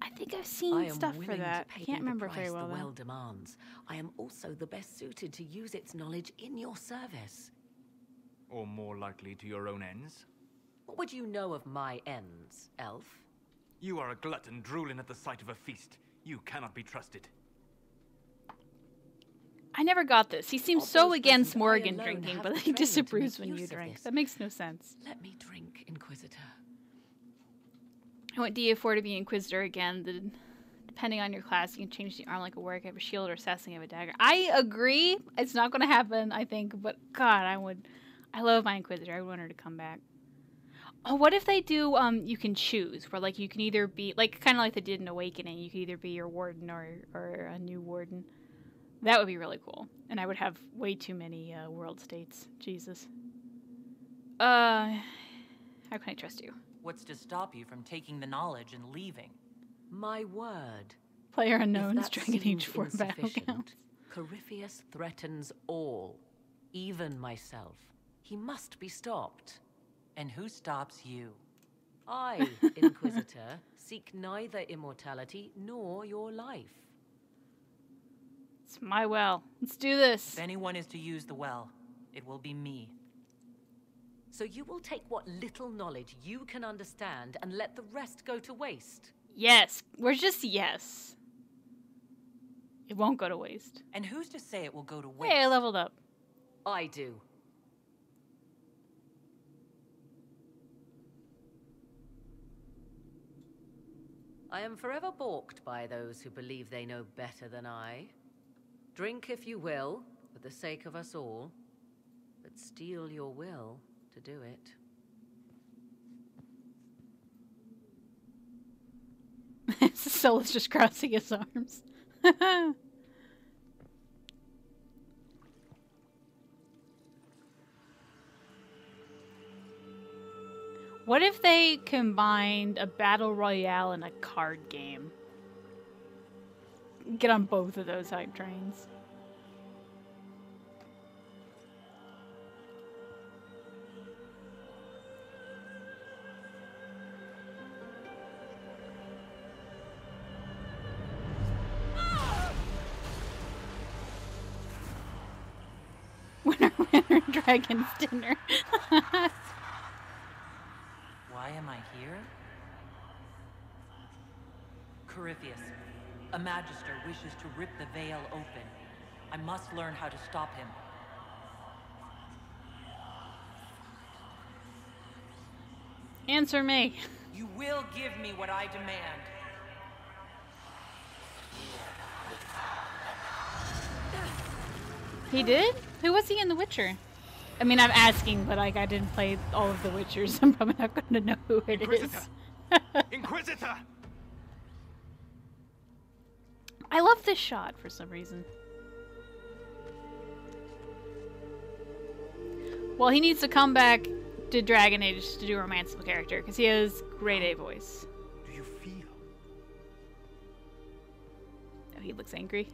I think I've I seen am stuff for willing that. to I pay can't you remember the very price well the though. well demands. I am also the best suited to use its knowledge in your service. Or more likely to your own ends? What would you know of my ends, elf? You are a glutton drooling at the sight of a feast. You cannot be trusted. I never got this. He seems Of so those against present, I Morgan alone drinking, have but the he training to disapproves make when you use of drink. this. That makes no sense. Let me drink, Inquisitor. I want DA4 to be Inquisitor again. Depending on your class, you can change the arm like a warrior, have a shield, or assassin, have a dagger. I agree. It's not going to happen, I think, but God, I love my Inquisitor. I want her to come back. Oh, what if they do, you can choose, where, like, you can either be, like, kind of like they did in Awakening, you could either be your warden or a new warden. That would be really cool. And I would have way too many world states. Jesus. How can I trust you? What's to stop you from taking the knowledge and leaving? My word. Player If Unknown's that Dragon Age seems 4 battle insufficient, count. Corypheus threatens all, even myself. He must be stopped. And who stops you? I, Inquisitor, seek neither immortality nor your life. It's my well. Let's do this. If anyone is to use the well, it will be me. So you will take what little knowledge you can understand and let the rest go to waste? Yes. We're just yes. It won't go to waste. And who's to say it will go to waste? Hey, I leveled up. I do. I am forever balked by those who believe they know better than I. Drink if you will, for the sake of us all, but steel your will to do it. Solus just crossing his arms. What if they combined a battle royale and a card game? Get on both of those hype trains. dragon's dinner. Why am I here? Corypheus, a magister wishes to rip the veil open. I must learn how to stop him. Answer me. You will give me what I demand. He did? Who was he in The Witcher? I mean, I'm asking, but like I didn't play all of The Witchers. I'm probably not going to know who it is. Inquisitor! I love this shot for some reason. Well, he needs to come back to Dragon Age to do a romanceable character because he has great A voice. Do you feel? Oh, he looks angry.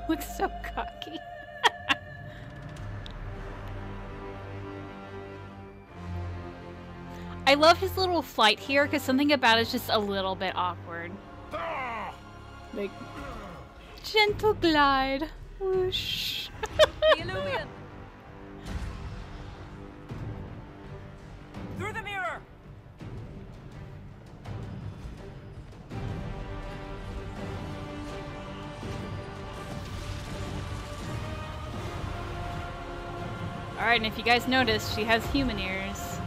Looks so cocky. I love his little flight here because something about it's just a little bit awkward. Like, gentle glide. Whoosh. The Illuvian! Through the mirror! Alright, and if you guys notice, she has human ears.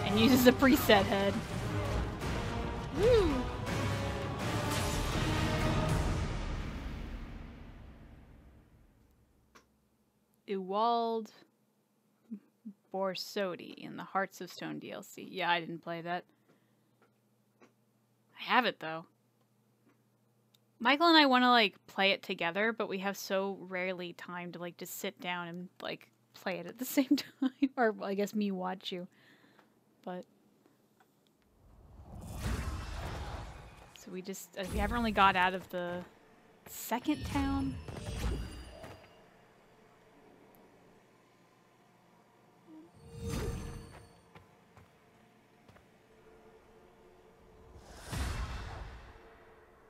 And uses a preset head. Woo! Ewald Borsodi in the Hearts of Stone DLC. Yeah, I didn't play that. I have it, though. Michael and I want to, like, play it together, but we have so rarely time to, like, just sit down and, like, play it at the same time. Or, I guess, me watch you. But... So we just... we haven't really got out of the second town.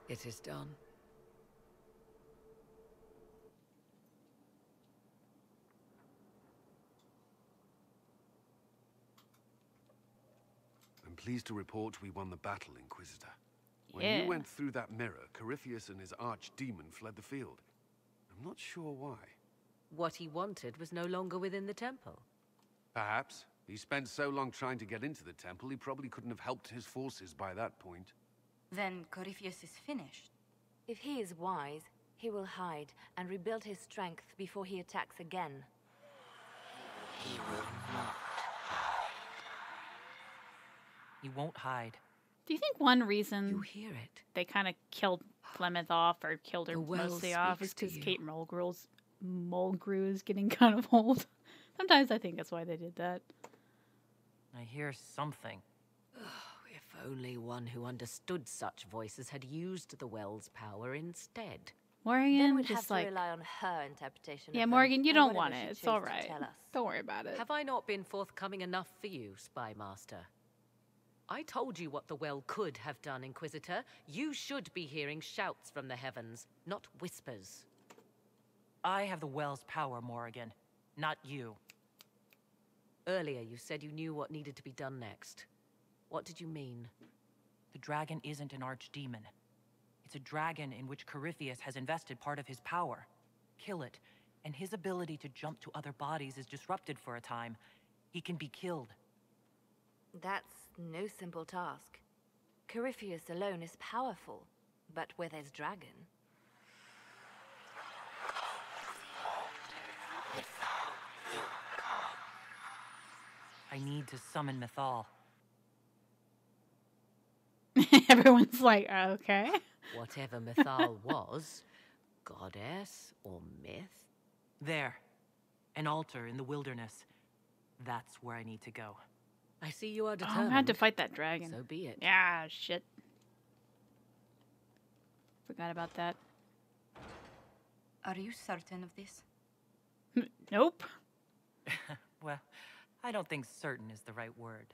It is done. I'm pleased to report we won the battle, Inquisitor. When Yeah. you went through that mirror, Corypheus and his archdemon fled the field. I'm not sure why. What he wanted was no longer within the temple. Perhaps. He spent so long trying to get into the temple, he probably couldn't have helped his forces by that point. Then Corypheus is finished. If he is wise, he will hide and rebuild his strength before he attacks again. He will not. He won't hide. Do you think one reason You hear it? they kind of killed Flemeth off, or killed her The well mostly off, is speaks to because you. Kate Mulgrew is getting kind of old? Sometimes I think that's why they did that. I hear something. If only one who understood such voices had used the well's power instead. Morgan, Then we'd have just to like... rely on her interpretation Yeah, of them, Morgan, you and don't whatever want she it. It's chose to alright. tell us. Don't worry about it. Have I not been forthcoming enough for you, Spy Master? I told you what the well could have done, Inquisitor. You should be hearing shouts from the heavens, not whispers. I have the well's power, Morrigan. Not you. Earlier, you said you knew what needed to be done next. What did you mean? The dragon isn't an archdemon. It's a dragon in which Corypheus has invested part of his power. Kill it, and his ability to jump to other bodies is disrupted for a time. He can be killed. That's no simple task. Corypheus alone is powerful, but where there's dragon... I need to summon Mythal. Everyone's like, okay. Whatever Mythal was, goddess or myth? There. An altar in the wilderness. That's where I need to go. I see you are Oh, determined. I had to fight that dragon. So be it. Yeah, shit. Forgot about that. Are you certain of this? Nope. Well, I don't think certain is the right word.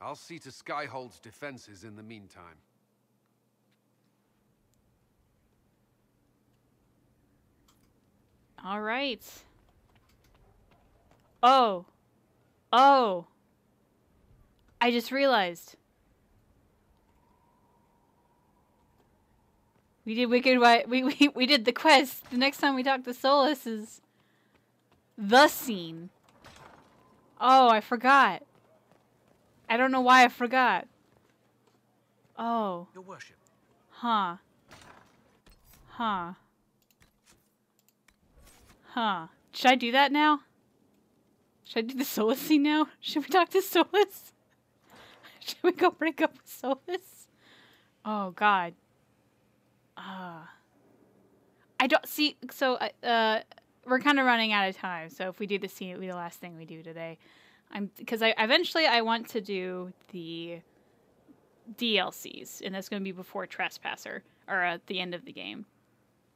I'll see to Skyhold's defenses in the meantime. All right. Oh. Oh. I just realized. We did Wicked White. We did the quest. The next time we talk to Solas is the scene. Oh, I forgot. I don't know why I forgot. Oh. Your worship. Huh. Huh. Huh. Should I do that now? Should I do the Solas scene now? Should we talk to Solas? Should we go break up with Solas? Oh, God. I don't see. So, we're kind of running out of time. So if we do the scene, it'll be the last thing we do today. Because eventually I want to do the DLCs, and that's going to be before Trespasser, or at the end of the game.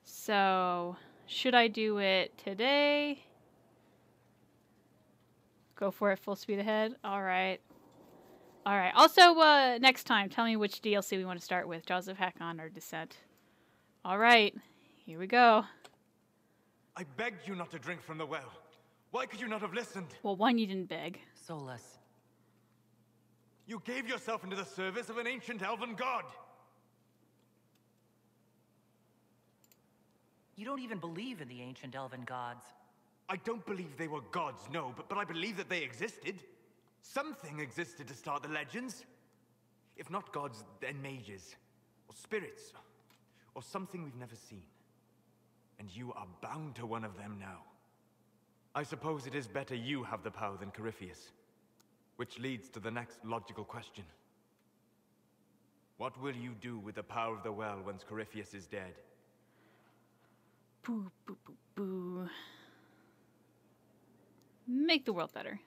So, should I do it today? Go for it, full speed ahead. All right. All right. Also, next time, tell me which DLC we want to start with, Jaws of Hakon or Descent. All right. Here we go. I begged you not to drink from the well. Why could you not have listened? Well, one, you didn't beg. Solas. You gave yourself into the service of an ancient elven god. You don't even believe in the ancient elven gods. I don't believe they were gods, no, but I believe that they existed. Something existed to start the legends. If not gods, then mages. Or spirits. Or something we've never seen. And you are bound to one of them now. I suppose it is better you have the power than Corypheus. Which leads to the next logical question. What will you do with the power of the well once Corypheus is dead? Boo, boo, boo, boo. Make the world better.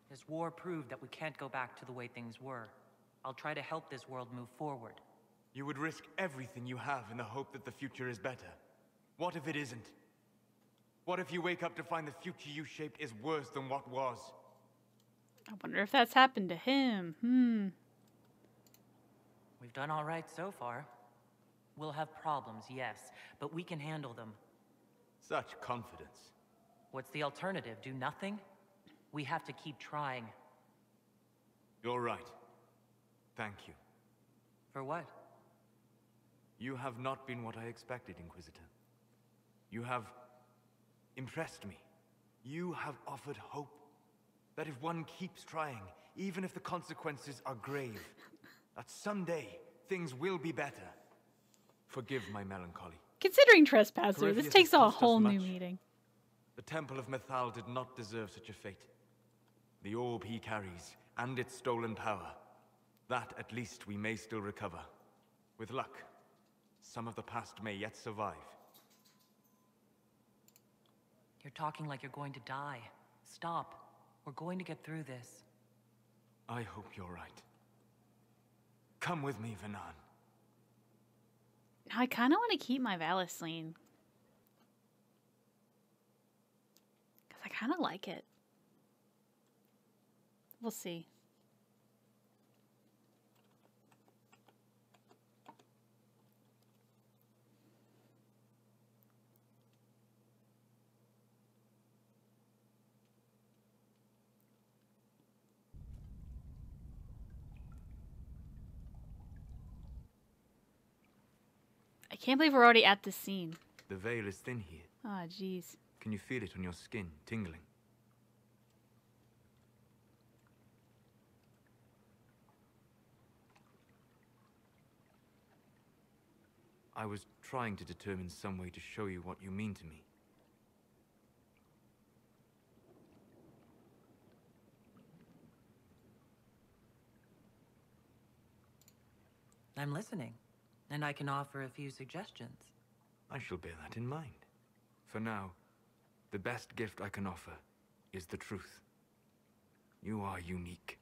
This war proved that we can't go back to the way things were. I'll try to help this world move forward. You would risk everything you have in the hope that the future is better. What if it isn't? What if you wake up to find the future you shaped is worse than what was? I wonder if that's happened to him. We've done all right so far. We'll have problems, yes, but we can handle them. Such confidence. What's the alternative? Do nothing? We have to keep trying. You're right. Thank you. For what? You have not been what I expected, Inquisitor. You have impressed me. You have offered hope. That if one keeps trying, even if the consequences are grave, that someday things will be better. Forgive my melancholy. Considering Trespasser, Corypheus this takes a has cost us whole new much. meeting. The Temple of Mythal did not deserve such a fate. The orb he carries, and its stolen power, that at least we may still recover. With luck, some of the past may yet survive. You're talking like you're going to die. Stop. We're going to get through this. I hope you're right. Come with me, Vanan. I kind of want to keep my Valisline. Because I kind of like it. We'll see. I can't believe we're already at this scene. The veil is thin here. Ah, jeez. Can you feel it on your skin, tingling? I was trying to determine some way to show you what you mean to me. I'm listening, and I can offer a few suggestions. I shall bear that in mind. For now, the best gift I can offer is the truth. You are unique.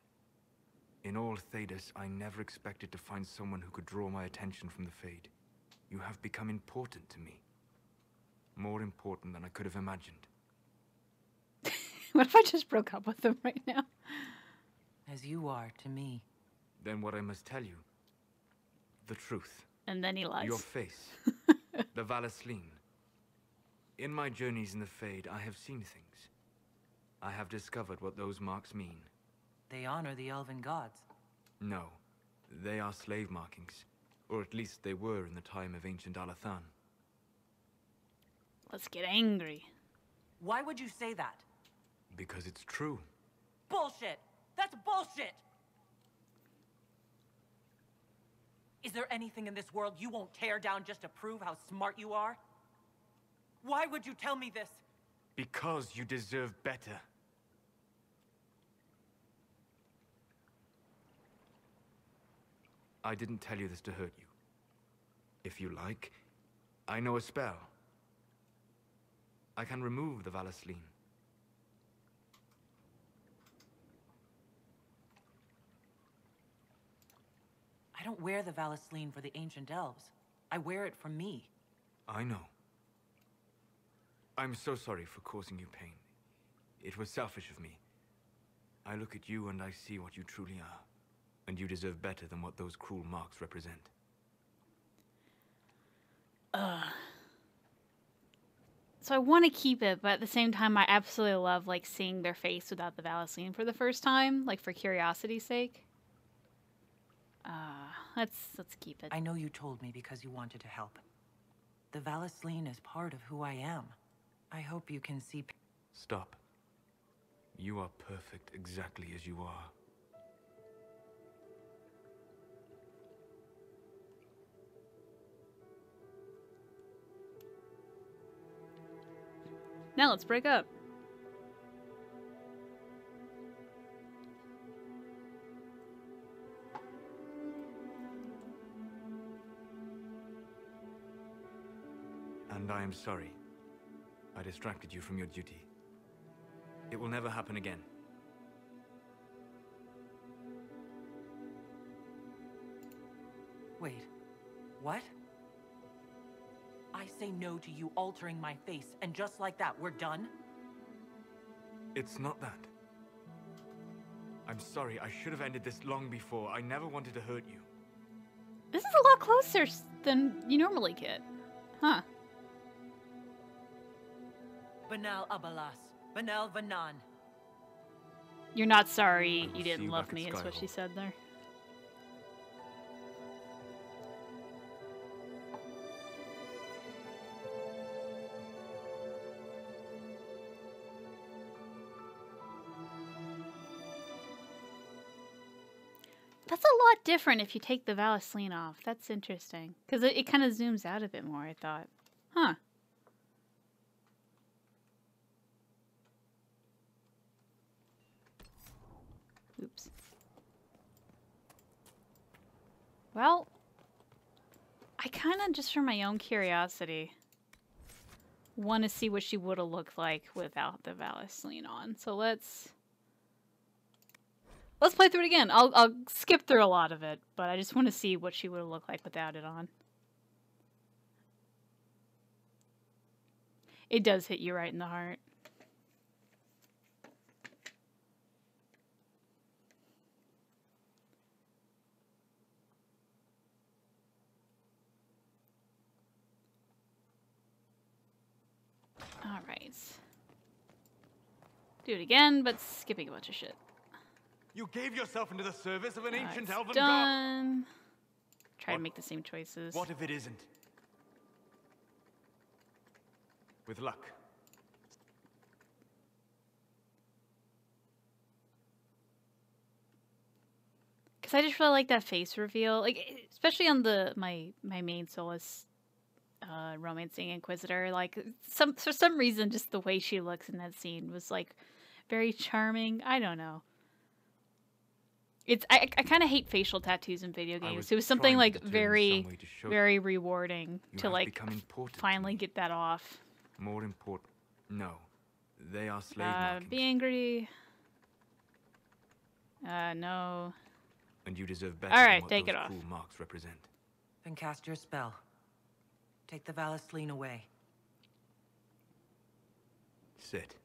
In all Thedas, I never expected to find someone who could draw my attention from the Fade. You have become important to me. More important than I could have imagined. What if I just broke up with him right now? As you are to me. Then what I must tell you, the truth. And then he lies. Your face, the Valasleen. In my journeys in the Fade, I have seen things. I have discovered what those marks mean. They honor the elven gods. No, they are slave markings. Or at least they were in the time of ancient Alathan. Let's get angry. Why would you say that? Because it's true. Bullshit! That's bullshit! Is there anything in this world you won't tear down just to prove how smart you are? Why would you tell me this? Because you deserve better. I didn't tell you this to hurt you. If you like, I know a spell. I can remove the Valasleen. I don't wear the Valasleen for the ancient elves. I wear it for me. I know. I'm so sorry for causing you pain. It was selfish of me. I look at you and I see what you truly are. And you deserve better than what those cruel marks represent. So I want to keep it, but at the same time, I absolutely love like seeing their face without the Valasleen for the first time, like for curiosity's sake. Let's keep it. I know you told me because you wanted to help. The Valasleen is part of who I am. I hope you can see. Stop. You are perfect exactly as you are. Now let's break up. And I am sorry. I distracted you from your duty. It will never happen again. Wait. What? I say no to you altering my face, and just like that, we're done? It's not that. I'm sorry, I should have ended this long before. I never wanted to hurt you. This is a lot closer than you normally get. Huh. Banal Abalas. Banal Vanan. You're not sorry you didn't love me, is what she said there. That's a lot different if you take the Valasleen off. That's interesting. Because it kind of zooms out a bit more, I thought. Huh. Oops. Well, I kind of, just for my own curiosity, want to see what she would have looked like without the Valasleen on. So let's play through it again. I'll skip through a lot of it, but I just want to see what she would have looked like without it on. It does hit you right in the heart. All right. Do it again, but skipping a bunch of shit. You gave yourself into the service of an ancient elven god. Try to make the same choices. What if it isn't? With luck. Because I just really like that face reveal, like especially on my main Solas romancing Inquisitor. Like for some reason, just the way she looks in that scene was like very charming. I don't know. I kind of hate facial tattoos in video games. It was something like very rewarding to like finally get that off. More important. No, they are slave markings. Be angry. No. And you deserve better. All right, than what take those it off. cruel marks represent. Then cast your spell. Take the Valasleen away. Sit.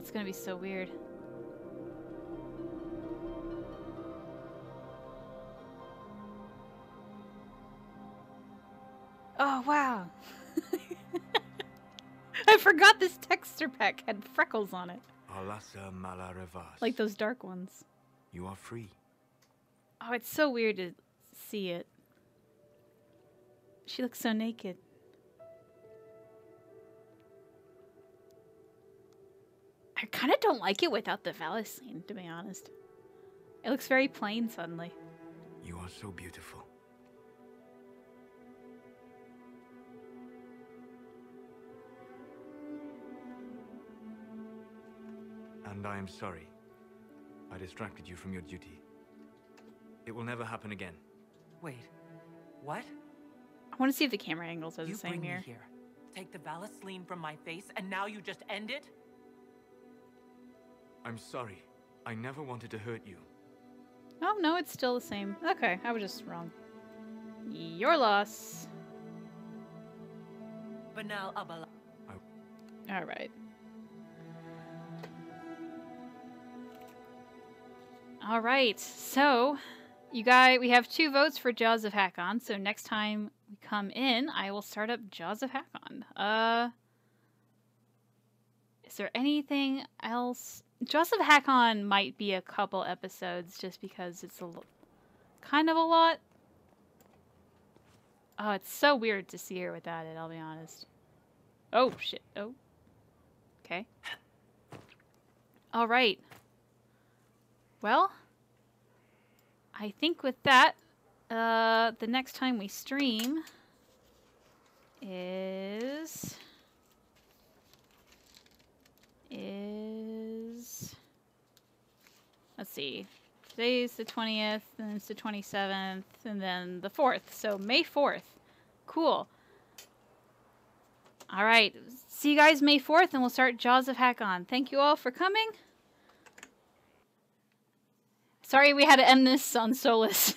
it's gonna be so weird. Oh, wow. I forgot this texture pack had freckles on it. Alasa Malarevas. Like those dark ones. You are free. Oh, it's so weird to see it. She looks so naked. I kind of don't like it without the Valicine, to be honest. It looks very plain suddenly. You are so beautiful. And I am sorry. I distracted you from your duty. It will never happen again. Wait, what? I want to see if the camera angles are the You same bring here. me here, take the Valicine from my face, and now you just end it? I'm sorry. I never wanted to hurt you. Oh, no, it's still the same. Okay, I was just wrong. Your loss. Banal Abala. Alright. Alright, so you guys, we have 2 votes for Jaws of Hakon, so next time we come in, I will start up Jaws of Hakon. Is there anything else? Jaws of Hakon might be a couple episodes just because it's kind of a lot. Oh, it's so weird to see her without it, I'll be honest. Oh, shit. Oh. Okay. Alright. Well, I think with that, the next time we stream is... Let's see. Today's the 20th, then it's the 27th, and then the 4th. So May 4th. Cool. Alright. See you guys May 4th, and we'll start Jaws of Hakon. Thank you all for coming. Sorry we had to end this on Solus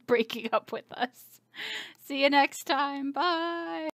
breaking up with us. See you next time. Bye.